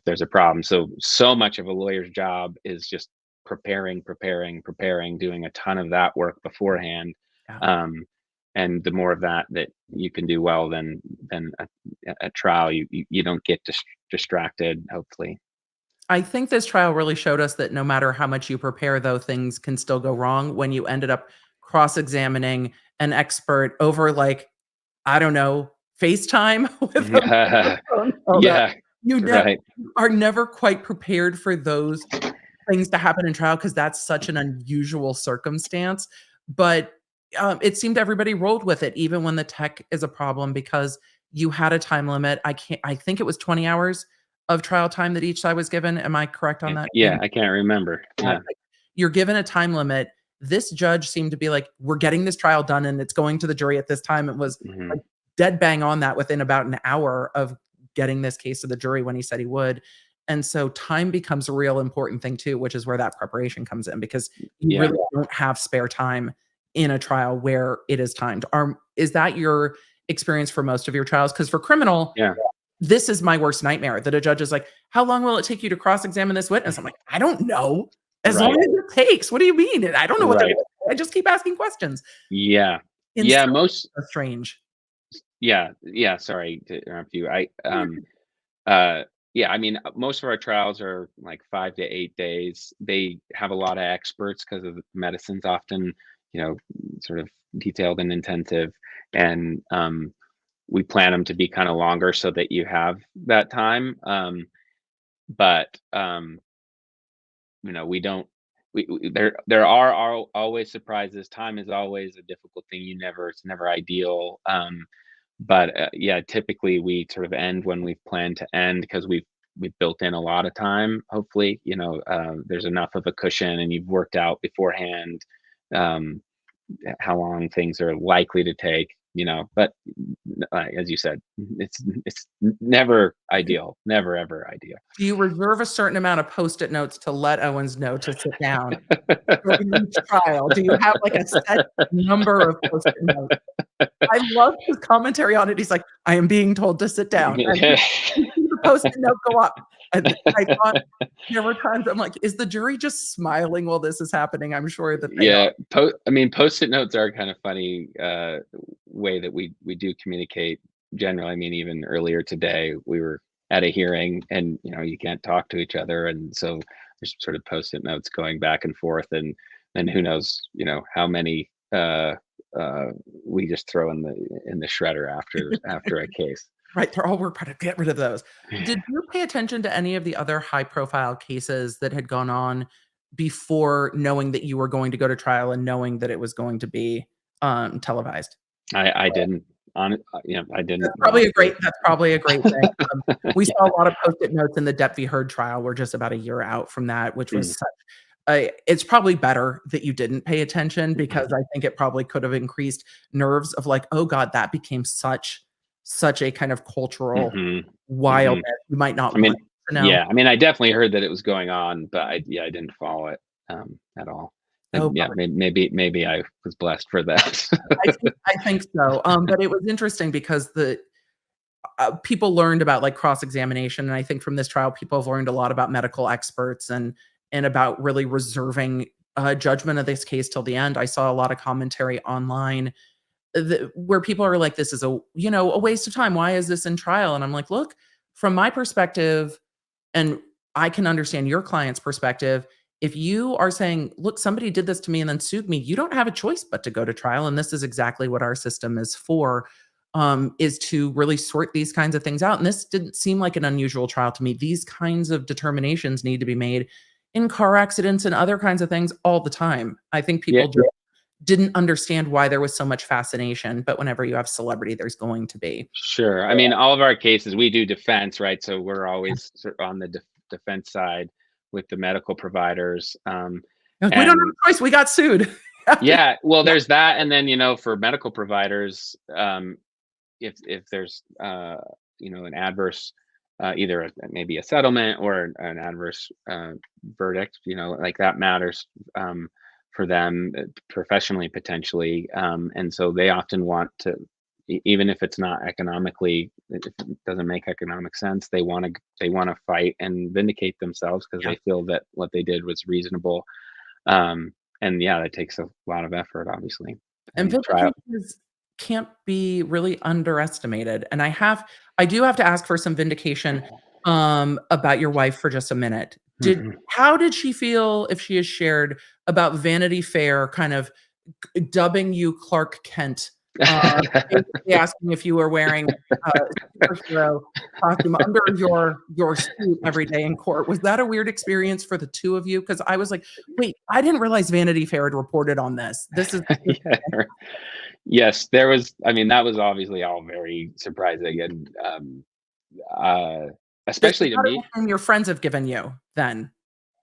there's a problem. So much of a lawyer's job is just preparing, doing a ton of that work beforehand. Yeah. Um, and the more of that you can do well, then at trial, you don't get distracted, hopefully. I think this trial really showed us that no matter how much you prepare, though, things can still go wrong when you ended up cross-examining an expert over, like, I don't know, FaceTime with a microphone so that Yeah, you right. are never quite prepared for those things to happen in trial because that's such an unusual circumstance. But it seemed everybody rolled with it, even when the tech is a problem, because you had a time limit. I think it was 20 hours of trial time that each side was given. Am I correct on Yeah, that? yeah, I can't remember. Yeah. Like, you're given a time limit. This judge seemed to be like, "We're getting this trial done, and it's going to the jury at this time." It was, Hmm. like, dead bang on that within about an hour of getting this case to the jury when he said he would. And so time becomes a real important thing too, which is where that preparation comes in, because you Yeah. really don't have spare time in a trial where it is timed. Is that your experience for most of your trials? Because for criminal, Yeah. this is my worst nightmare, that a judge is like, "How long will it take you to cross-examine this witness?" I'm like, "I don't know. As long Right. as it takes. What do you mean? I don't know what they're Right. gonna say. I just keep asking questions." Yeah. Yeah. Instead of strange. Yeah. Yeah. Sorry to interrupt you. Uh, yeah, I mean, most of our trials are like 5 to 8 days. They have a lot of experts because of the medicine's often, you know, sort of detailed and intensive. And we plan them to be kind of longer so that you have that time. But we don't. There are always surprises. Time is always a difficult thing. It's never ideal. But yeah, typically we sort of end when we've planned to end, because we've built in a lot of time. Hopefully, there's enough of a cushion, and you've worked out beforehand um, how long things are likely to take. But as you said, it's never ideal, never ever ideal. Do you reserve a certain amount of Post-it notes to let Owens know to sit down during each trial? Do you have, like, a set number of Post-it notes? I love his commentary on it. He's like, "I am being told to sit down." And you see the Post-it note go up. And I thought there were times I'm like, "Is the jury just smiling while this is happening?" I'm sure that they are. Yeah, Post-it notes are kind of funny way that we do communicate generally. I mean, even earlier today, we were at a hearing, and you can't talk to each other, and so there's sort of post-it notes going back and forth, and who knows, how many we just throw in the shredder after a case. Right, they're all we're trying to get rid of those. Did you pay attention to any of the other high-profile cases that had gone on before knowing that you were going to go to trial and knowing that it was going to be, televised? I didn't on it, I didn't. That's probably a great thing. We saw a lot of Post-it notes in the Depp v. Heard trial. We're just about a year out from that, which was such it's probably better that you didn't pay attention, because I think it probably could have increased nerves of like, "Oh god, that became such a kind of cultural wildness." You might not want to know. Yeah, I mean, I definitely heard that it was going on, but I didn't follow it at all. And maybe I was blessed for that. I think so. But it was interesting because the people learned about like cross-examination, and I think from this trial, people have learned a lot about medical experts and about really reserving judgment of this case till the end. I saw a lot of commentary online where people are like, "This is a waste of time. Why is this in trial?" And I'm like, "Look, from my perspective, and I can understand your client's perspective. If you are saying, look, somebody did this to me and then sued me, you don't have a choice but to go to trial. And this is exactly what our system is for, is to really sort these kinds of things out. And this didn't seem like an unusual trial to me. These kinds of determinations need to be made in car accidents and other kinds of things all the time. I think people just didn't understand why there was so much fascination, but whenever you have celebrity, there's going to be. Sure. I mean, all of our cases, we do defense, right? So we're always on the defense side with the medical providers. We don't have a choice. We got sued. Yeah. Well, there's that. And then, for medical providers, if there's, an adverse, either maybe a settlement or an adverse verdict, like that matters for them professionally, potentially. And so they often want to, even if it's not economically, it doesn't make economic sense, they want to fight and vindicate themselves because they feel that what they did was reasonable. And that takes a lot of effort, obviously. And vindication can't be really underestimated. And I do have to ask for some vindication about your wife for just a minute. How did she feel, if she has shared, about Vanity Fair kind of dubbing you Clark Kent? Basically asking if you were wearing a superhero costume under your suit every day in court. Was that a weird experience for the two of you? Because I was like, wait, I didn't realize Vanity Fair had reported on this. This is Yes, there was. I mean, that was obviously all very surprising, and especially to me. Your friends have given you then.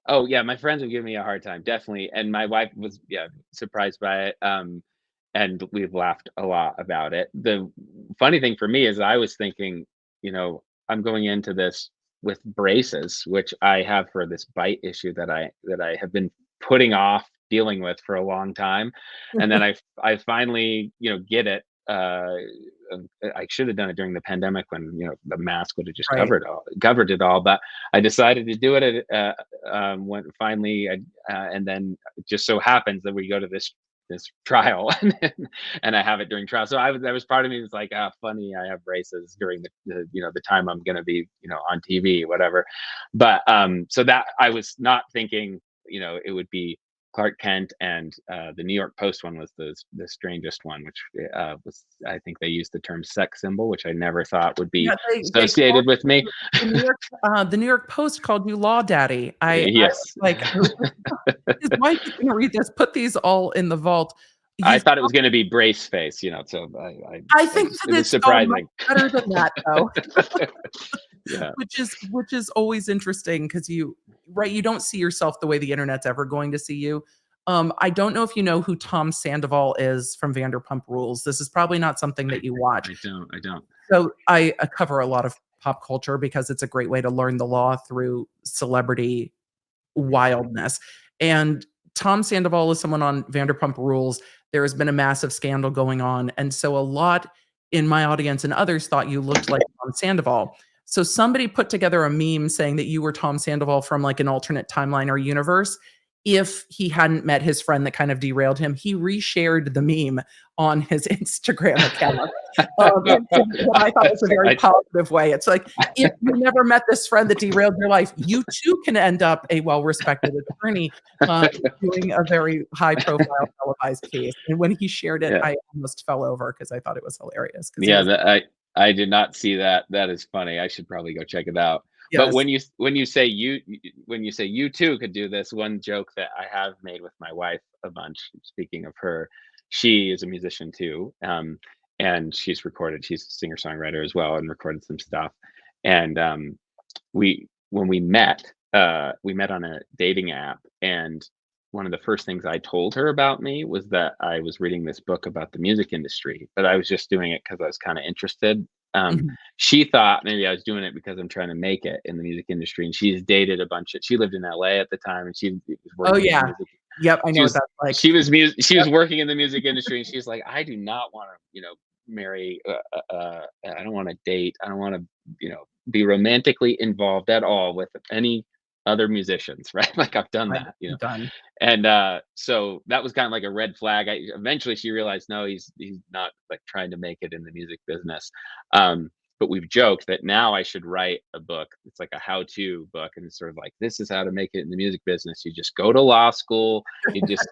Oh yeah, my friends have given me a hard time, definitely, and my wife was surprised by it. And we've laughed a lot about it. The funny thing for me is I was thinking, I'm going into this with braces, which I have for this bite issue that I have been putting off dealing with for a long time. And then I finally, get it. I should have done it during the pandemic when, the mask would have just covered it all. But I decided to do it when finally, and then it just so happens that we go to this trial and I have it during trial. So that was part of me was like, funny, I have braces during the time I'm going to be, on TV, whatever. But, so that I was not thinking, it would be Clark Kent, and the New York Post one was the strangest one, which was, I think they used the term sex symbol, which I never thought would be associated with me. The New York Post called you Law Daddy. Yes. His wife is going to read this, put these all in the vault. I thought it was going to be brace face, so I think it was surprising. So much better than that, though. Yeah. Which is always interesting because you don't see yourself the way the internet's ever going to see you. I don't know if you know who Tom Sandoval is from Vanderpump Rules. This is probably not something that you watch. I don't. So I cover a lot of pop culture because it's a great way to learn the law through celebrity wildness. And Tom Sandoval is someone on Vanderpump Rules. There has been a massive scandal going on. And so a lot in my audience and others thought you looked like Tom Sandoval. So somebody put together a meme saying that you were Tom Sandoval from like an alternate timeline or universe. if he hadn't met his friend that kind of derailed him, he reshared the meme on his Instagram account. In what I thought was a very positive way. It's like, if you never met this friend that derailed your life, you too can end up a well-respected attorney doing a very high-profile televised case. And when he shared it, I almost fell over because I thought it was hilarious. Yeah, I did not see that. That is funny. I should probably go check it out. But Yes. when you say you too could do this, one joke that I have made with my wife a bunch, speaking of her, she is a musician too. And she's a singer-songwriter as well and recorded some stuff. And when we met on a dating app, and one of the first things I told her about me was that I was reading this book about the music industry, but I was just doing it because I was kind of interested. She thought maybe I was doing it because I'm trying to make it in the music industry, and she's dated a bunch of. She lived in LA at the time, and she was working. Oh yeah. In the music. Yep, I know what that's like. She was working in the music industry, and she's like, I do not want to, marry. I don't want to date. I don't want to, be romantically involved at all with any other musicians, right? Like I've done that, Done. And so that was kind of like a red flag. Eventually she realized, no, he's not like trying to make it in the music business. But we've joked that now I should write a book. It's like a how-to book, and it's sort of like, this is how to make it in the music business. You just go to law school. You just,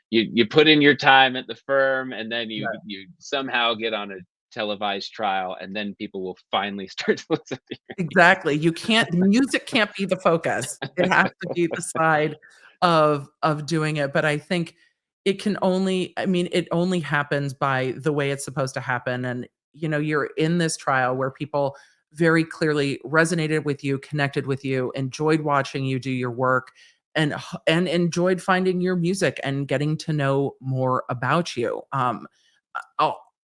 you put in your time at the firm, and then you somehow get on a televised trial, and then people will finally start to listen to you. Exactly. Music can't be the focus. It has to be the side of doing it. But I think it only happens by the way it's supposed to happen. And you're in this trial where people very clearly resonated with you, connected with you, enjoyed watching you do your work, and enjoyed finding your music and getting to know more about you.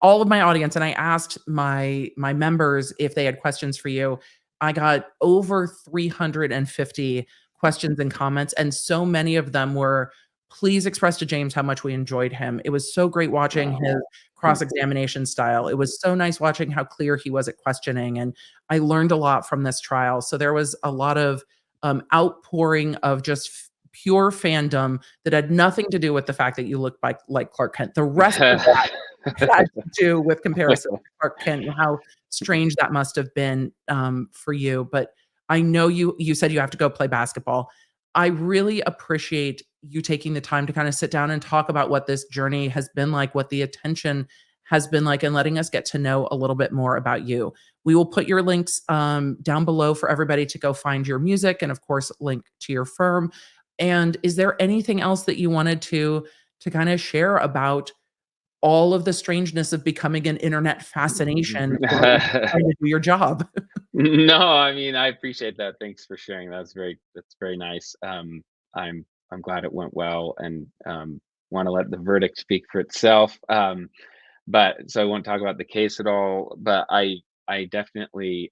All of my audience, and I asked my members if they had questions for you. I got over 350 questions and comments, and so many of them were, please express to James how much we enjoyed him. It was so great watching his cross-examination style. It was so nice watching how clear he was at questioning, and I learned a lot from this trial. So there was a lot of outpouring of just pure fandom that had nothing to do with the fact that you look like Clark Kent. The rest of that had to do with comparison to Clark Kent and how strange that must have been for you. But I know you said you have to go play basketball. I really appreciate you taking the time to kind of sit down and talk about what this journey has been like, what the attention has been like, and letting us get to know a little bit more about you. We will put your links down below for everybody to go find your music, and of course, link to your firm. And is there anything else that you wanted to kind of share about all of the strangeness of becoming an internet fascination trying to do your job? No, I mean, I appreciate that. Thanks for sharing. That's very nice. I'm glad it went well, and want to let the verdict speak for itself. But so I won't talk about the case at all, but I definitely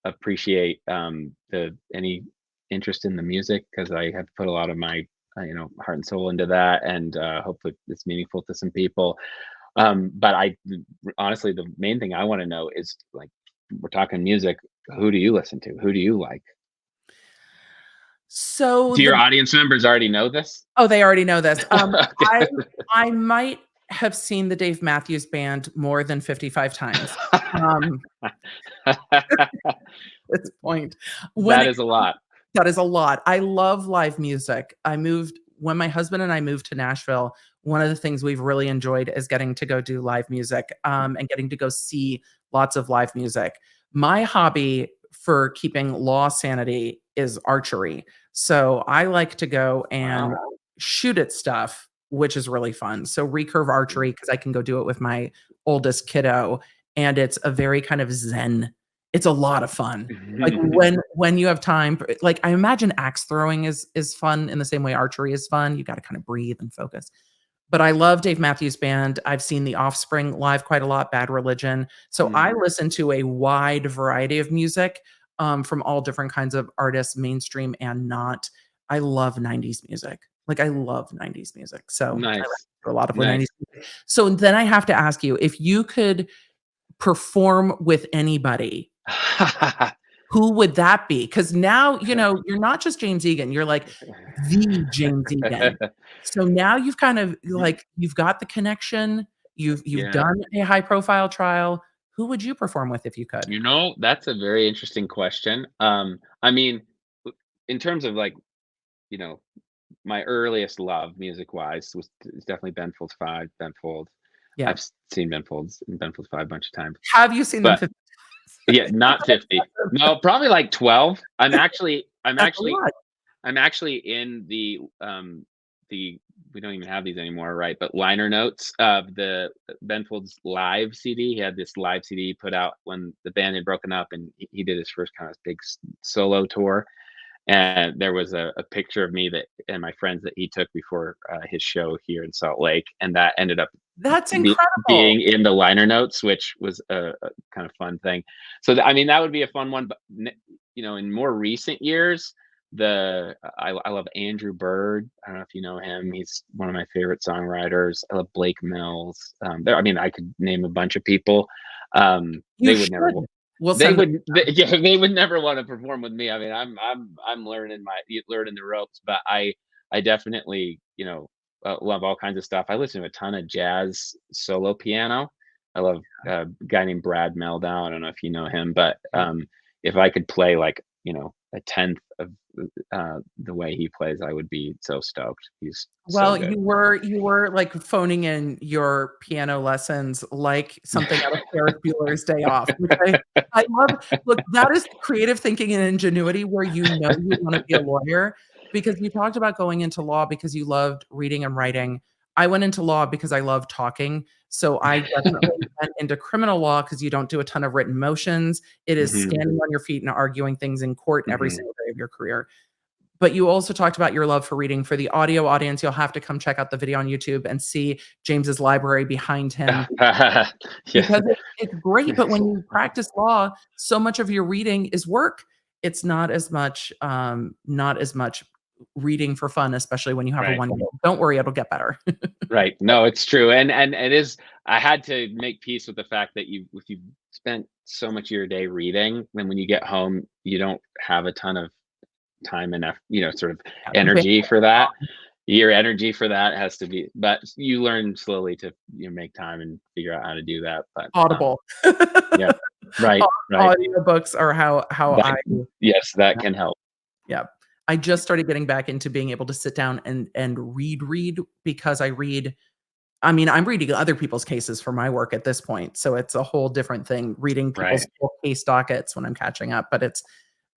appreciate any interest in the music, because I have put a lot of my heart and soul into that, and hopefully it's meaningful to some people. But I honestly, the main thing I want to know is, like, we're talking music, who do you listen to? Who do you like? So Do your audience members already know this? Oh, they already know this. I might have seen the Dave Matthews Band more than 55 times. At this point. That is a lot. That is a lot. I love live music. When my husband and I moved to Nashville, one of the things we've really enjoyed is getting to go do live music, and getting to go see lots of live music. My hobby for keeping law sanity is archery. So I like to go and shoot at stuff, which is really fun. So recurve archery, because I can go do it with my oldest kiddo, and it's a very kind of zen. It's a lot of fun. Like when you have time, like I imagine axe throwing is fun in the same way archery is fun. You got to kind of breathe and focus. But I love Dave Matthews Band. I've seen The Offspring live quite a lot, Bad Religion. So I listen to a wide variety of music from all different kinds of artists, mainstream and not. I love 90s music. Like I love 90s music. So nice. I listen to a lot of 90s music. So then I have to ask you, if you could perform with anybody, who would that be? Because now, you're not just James Egan, you're like the James Egan. So now you've kind of like, you've got the connection, you've Yeah. done a high profile trial. Who would you perform with if you could? That's a very interesting question. I mean, in terms of like, you know, my earliest love music-wise was is definitely Ben Folds 5, Ben Folds. Yeah. I've seen Ben Folds 5 a bunch of times. Have you seen them But 50 yeah, not 50. No, probably like 12. That's a lot. I'm actually in the we don't even have these anymore, right? But liner notes of the Ben Folds live CD. He had this live CD he put out when the band had broken up, and he did his first kind of big solo tour. And there was a picture of me that and my friends that he took before his show here in Salt Lake, and that ended up That's incredible. being in the liner notes, which was a kind of fun thing. So I mean, that would be a fun one. But in more recent years, I love Andrew Bird. I don't know if you know him. He's one of my favorite songwriters. I love Blake Mills. I mean, I could name a bunch of people. You They would should. never. We'll They send would, yeah, they would never want to perform with me. I mean, I'm learning the ropes, but I definitely love all kinds of stuff. I listen to a ton of jazz solo piano. I love a guy named Brad Meldau. I don't know if you know him, but if I could play like a tenth of the way he plays, I would be so stoked. He's so Well, good. you were like phoning in your piano lessons like something out of Ferris Bueller's Day Off, which I love. Look, that is creative thinking and ingenuity where you want to be a lawyer, because you talked about going into law because you loved reading and writing. I went into law because I love talking. So I definitely went into criminal law because you don't do a ton of written motions. It is Hmm. standing on your feet and arguing things in court every Hmm. single day of your career. But you also talked about your love for reading. For the audio audience, you'll have to come check out the video on YouTube and see James's library behind him, Yeah. because it's great. But when you practice law, so much of your reading is work. It's not as much reading for fun, especially when you have a Right. 1-year-old. Don't worry, it'll get better. Right. No, it's true. And it is, I had to make peace with the fact that if you spent so much of your day reading, then when you get home, you don't have a ton of time enough, sort of Yeah. energy for that. Your energy for that has to be, but you learn slowly to make time and figure out how to do that. But Audible. yeah, right, right. Audiobooks are how I Yes, that can help. Yeah. I just started getting back into being able to sit down and read, because I mean, I'm reading other people's cases for my work at this point, so it's a whole different thing reading people's Right. full case dockets when I'm catching up, but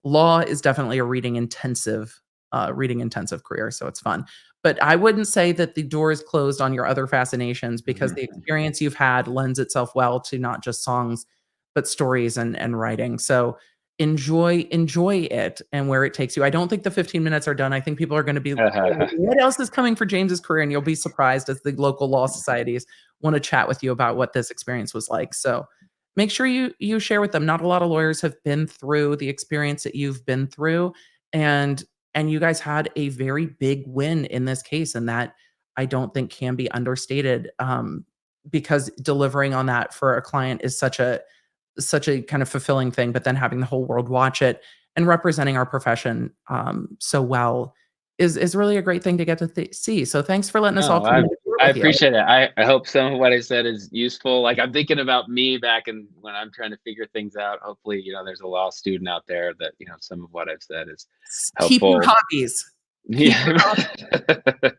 law is definitely a reading intensive career, so it's fun. But I wouldn't say that the door is closed on your other fascinations, because the Mhm. experience you've had lends itself well to not just songs, but stories and writing. So enjoy it and where it takes you. I don't think the 15 minutes are done. I think people are going to be, what else is coming for James's career? And you'll be surprised as the local law societies want to chat with you about what this experience was like. So make sure you share with them. Not a lot of lawyers have been through the experience that you've been through, and you guys had a very big win in this case, and that I don't think can be understated, because delivering on that for a client is such a kind of fulfilling thing, but then having the whole world watch it and representing our profession so well is really a great thing to get to see. So thanks for letting us all No, come in and do it I with you. appreciate it. I hope some of what I said is useful. Like, I'm thinking about me back and when I'm trying to figure things out. Hopefully, there's a law student out there that, some of what I've said is Keep your helpful. hobbies. Keep your Yeah. hobbies.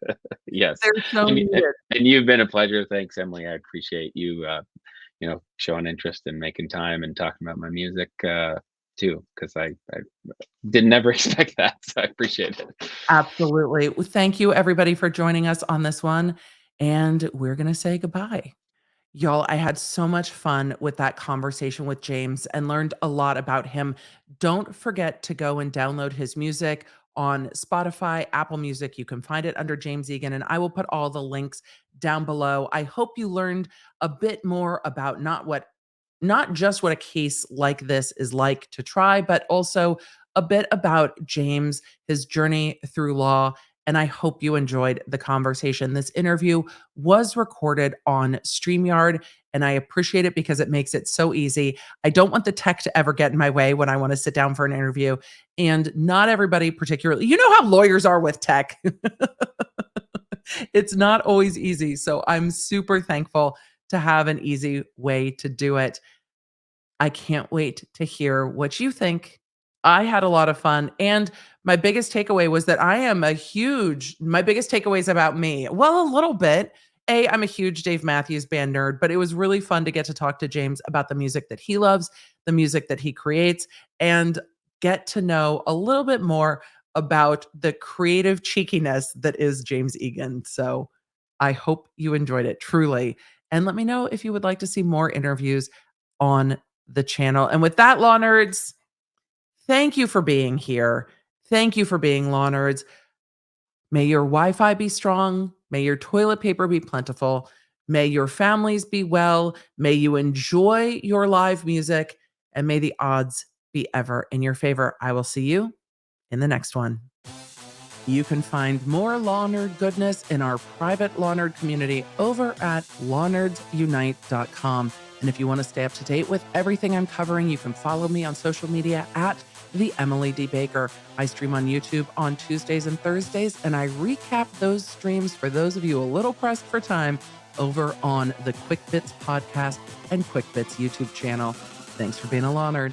Yes. They're so And, needed. and you've been a pleasure. Thanks, Emily. I appreciate you, showing interest and making time and talking about my music, too, because I did never expect that. So I appreciate it. Absolutely. Well, thank you everybody for joining us on this one, and we're gonna say goodbye. Y'all, I had so much fun with that conversation with James and learned a lot about him. Don't forget to go and download his music on Spotify, Apple Music. You can find it under James Egan, and I will put all the links down below. I hope you learned a bit more about not just what a case like this is like to try, but also a bit about James, his journey through law. And I hope you enjoyed the conversation. This interview was recorded on StreamYard, and I appreciate it because it makes it so easy. I don't want the tech to ever get in my way when I want to sit down for an interview. And not everybody, particularly, you know how lawyers are with tech. It's not always easy. So I'm super thankful to have an easy way to do it. I can't wait to hear what you think. I had a lot of fun. And my biggest takeaway was that my biggest takeaway is about me. Well, a little bit. I'm a huge Dave Matthews Band nerd, but it was really fun to get to talk to James about the music that he loves, the music that he creates, and get to know a little bit more about the creative cheekiness that is James Egan. So I hope you enjoyed it truly. And let me know if you would like to see more interviews on the channel. And with that, Law Nerds, thank you for being here. Thank you for being Law Nerds. May your Wi-Fi be strong. May your toilet paper be plentiful. May your families be well. May you enjoy your live music. And may the odds be ever in your favor. I will see you in the next one. You can find more Law Nerd goodness in our private Law Nerd community over at lawnerdsunite.com. And if you want to stay up to date with everything I'm covering, you can follow me on social media at the Emily D. Baker. I stream on YouTube on Tuesdays and Thursdays, and I recap those streams for those of you a little pressed for time over on the Quick Bits podcast and Quick Bits YouTube channel. Thanks for being a Law Nerd.